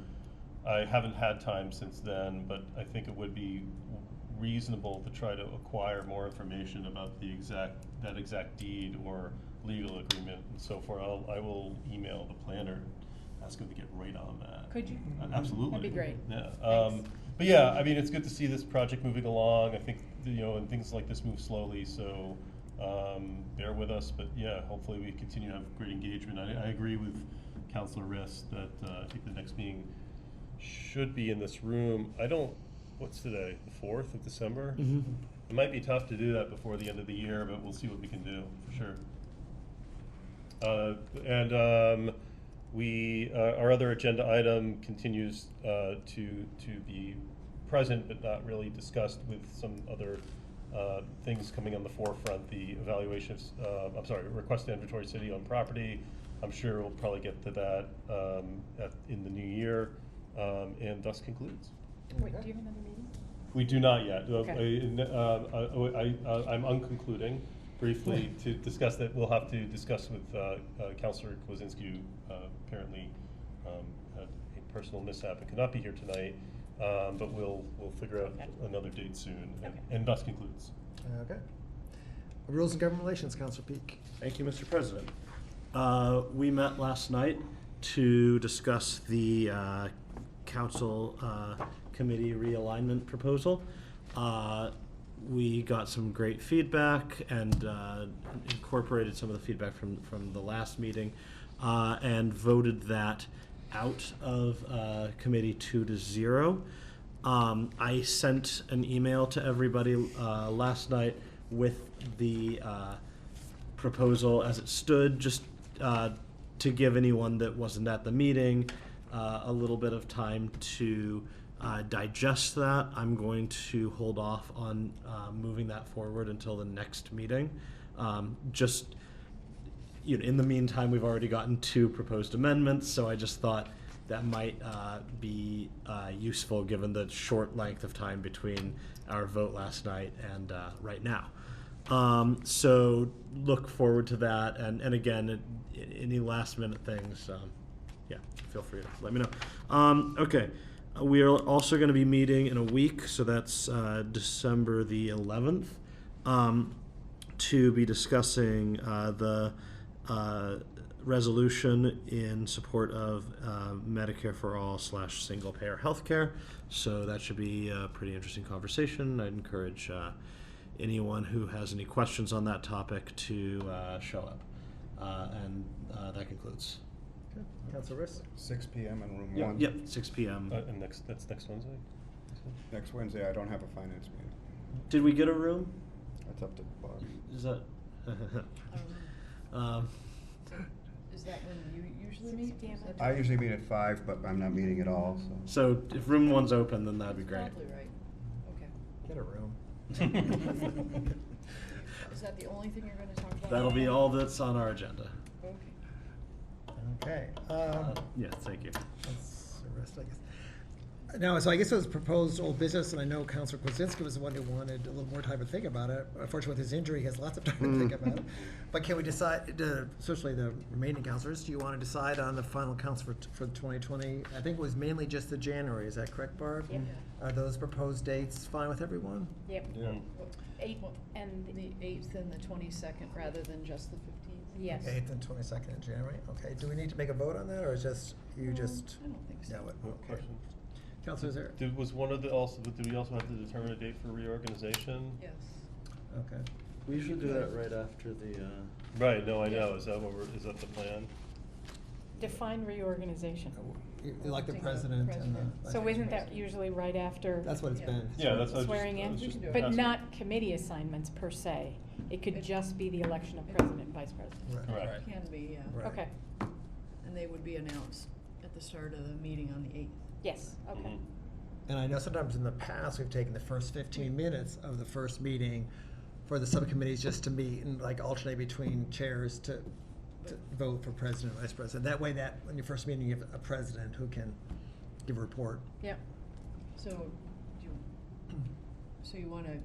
I haven't had time since then, but I think it would be reasonable to try to acquire more information about that exact deed or legal agreement and so forth. I will email the planner, ask him to get right on that. Could you? Absolutely. That'd be great. Yeah. Thanks. But yeah, I mean, it's good to see this project moving along. I think, you know, and things like this move slowly, so bear with us. But yeah, hopefully we continue to have great engagement. I agree with Councilor Rist that I think the next meeting should be in this room. What's today, the 4th of December? Mm-hmm. It might be tough to do that before the end of the year, but we'll see what we can do, for sure. Our other agenda item continues to be present, but not really discussed, with some other things coming on the forefront. The evaluation of, request to inventory city on property. I'm sure we'll probably get to that in the new year, and thus concludes. Wait, do you have another meeting? We do not yet. Okay. I'm unconcluding briefly to discuss that. We'll have to discuss with Councilor Kwasinski, who apparently had a personal mishap and could not be here tonight. But we'll figure out another date soon, and thus concludes. Okay. Rules and Government Relations, Councilor Peak. Thank you, Mr. President. We met last night to discuss the council committee realignment proposal. We got some great feedback and incorporated some of the feedback from the last meeting and voted that out of committee 2-0. I sent an email to everybody last night with the proposal as it stood, just to give anyone that wasn't at the meeting a little bit of time to digest that. I'm going to hold off on moving that forward until the next meeting. Just, you know, in the meantime, we've already gotten 2 proposed amendments, so I just thought that might be useful given the short length of time between our vote last night and right now. So look forward to that, and again, any last minute things, yeah, feel free to let me know. Okay, we are also going to be meeting in a week, so that's December the 11th, to be discussing the resolution in support of Medicare for All / single payer healthcare. So that should be a pretty interesting conversation. I'd encourage anyone who has any questions on that topic to show up. And that concludes. Councilor Riss? 6 p.m. in room Yep. 1. Yep, 6 p.m. And that's next Wednesday? Next Wednesday, I don't have a finance meeting. Did we get a room? That's up to Bob. Is that? Is that when you usually meet? Is that- I usually meet at 5, but I'm not meeting at all, so. So if room 1's open, then that'd be great. Probably right. Okay. Get a room. Is that the only thing you're gonna talk about? That'll be all that's on our agenda. Okay. Okay. Yeah, thank you. That's the rest, I guess. Now, so I guess it was proposed old business, and I know Councilor Kwasinski was the one who wanted a little more time to think about it. Unfortunately, with his injury, he has lots of time to think about it. But can we decide, especially the remaining councilors, do you want to decide on the final counts for 2020? I think it was mainly just the January, is that correct, Barb? Yep. Are those proposed dates fine with everyone? Yep. Yeah. 8 and The 8th and the 22nd rather than just the 15th? yes. 8th and 22nd of January, okay. Do we need to make a vote on that, or is just, you just? I don't think so. know it? Okay. Question. Councilor Zarek? Did we also have to determine a date for reorganization? Yes. Okay. We usually do that right after the. Right, no, I know. Is that the plan? Define reorganization. You like the president and the. So isn't that usually right after That's what it's been. Yeah, that's what I was swearing just- I was in? just But asking. not committee assignments per se. It could just be the election of president and vice president. Right. Right. Can be, yeah. Right. Okay, And they would be announced at the start of the meeting on the 8th. yes, okay. Mhm. And I know sometimes in the past, we've taken the first 15 minutes of the first meeting for the subcommittees just to meet and like alternate between chairs to vote for president and vice president. That way that, when your first meeting, you have a president who can give a report. Yep. So, you wanna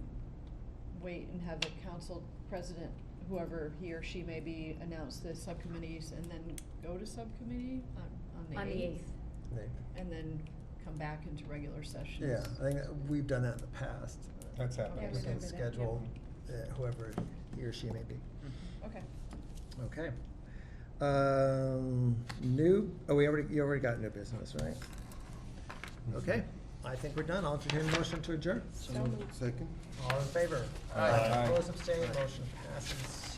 wait and have the council president, whoever he or she may be, announce the subcommittees and then go to subcommittee on the 8th? On the 8th. And then come back into regular sessions? Yeah, I think that we've done that in the past. That's happened. Yeah, We we've can done that, schedule whoever he or she may be. Okay. Okay. You already got new business, right? Okay, I think we're done. I'll entertain a motion to adjourn. So moved. Second? All in favor? Aye. Opposed, abstained, motion passes.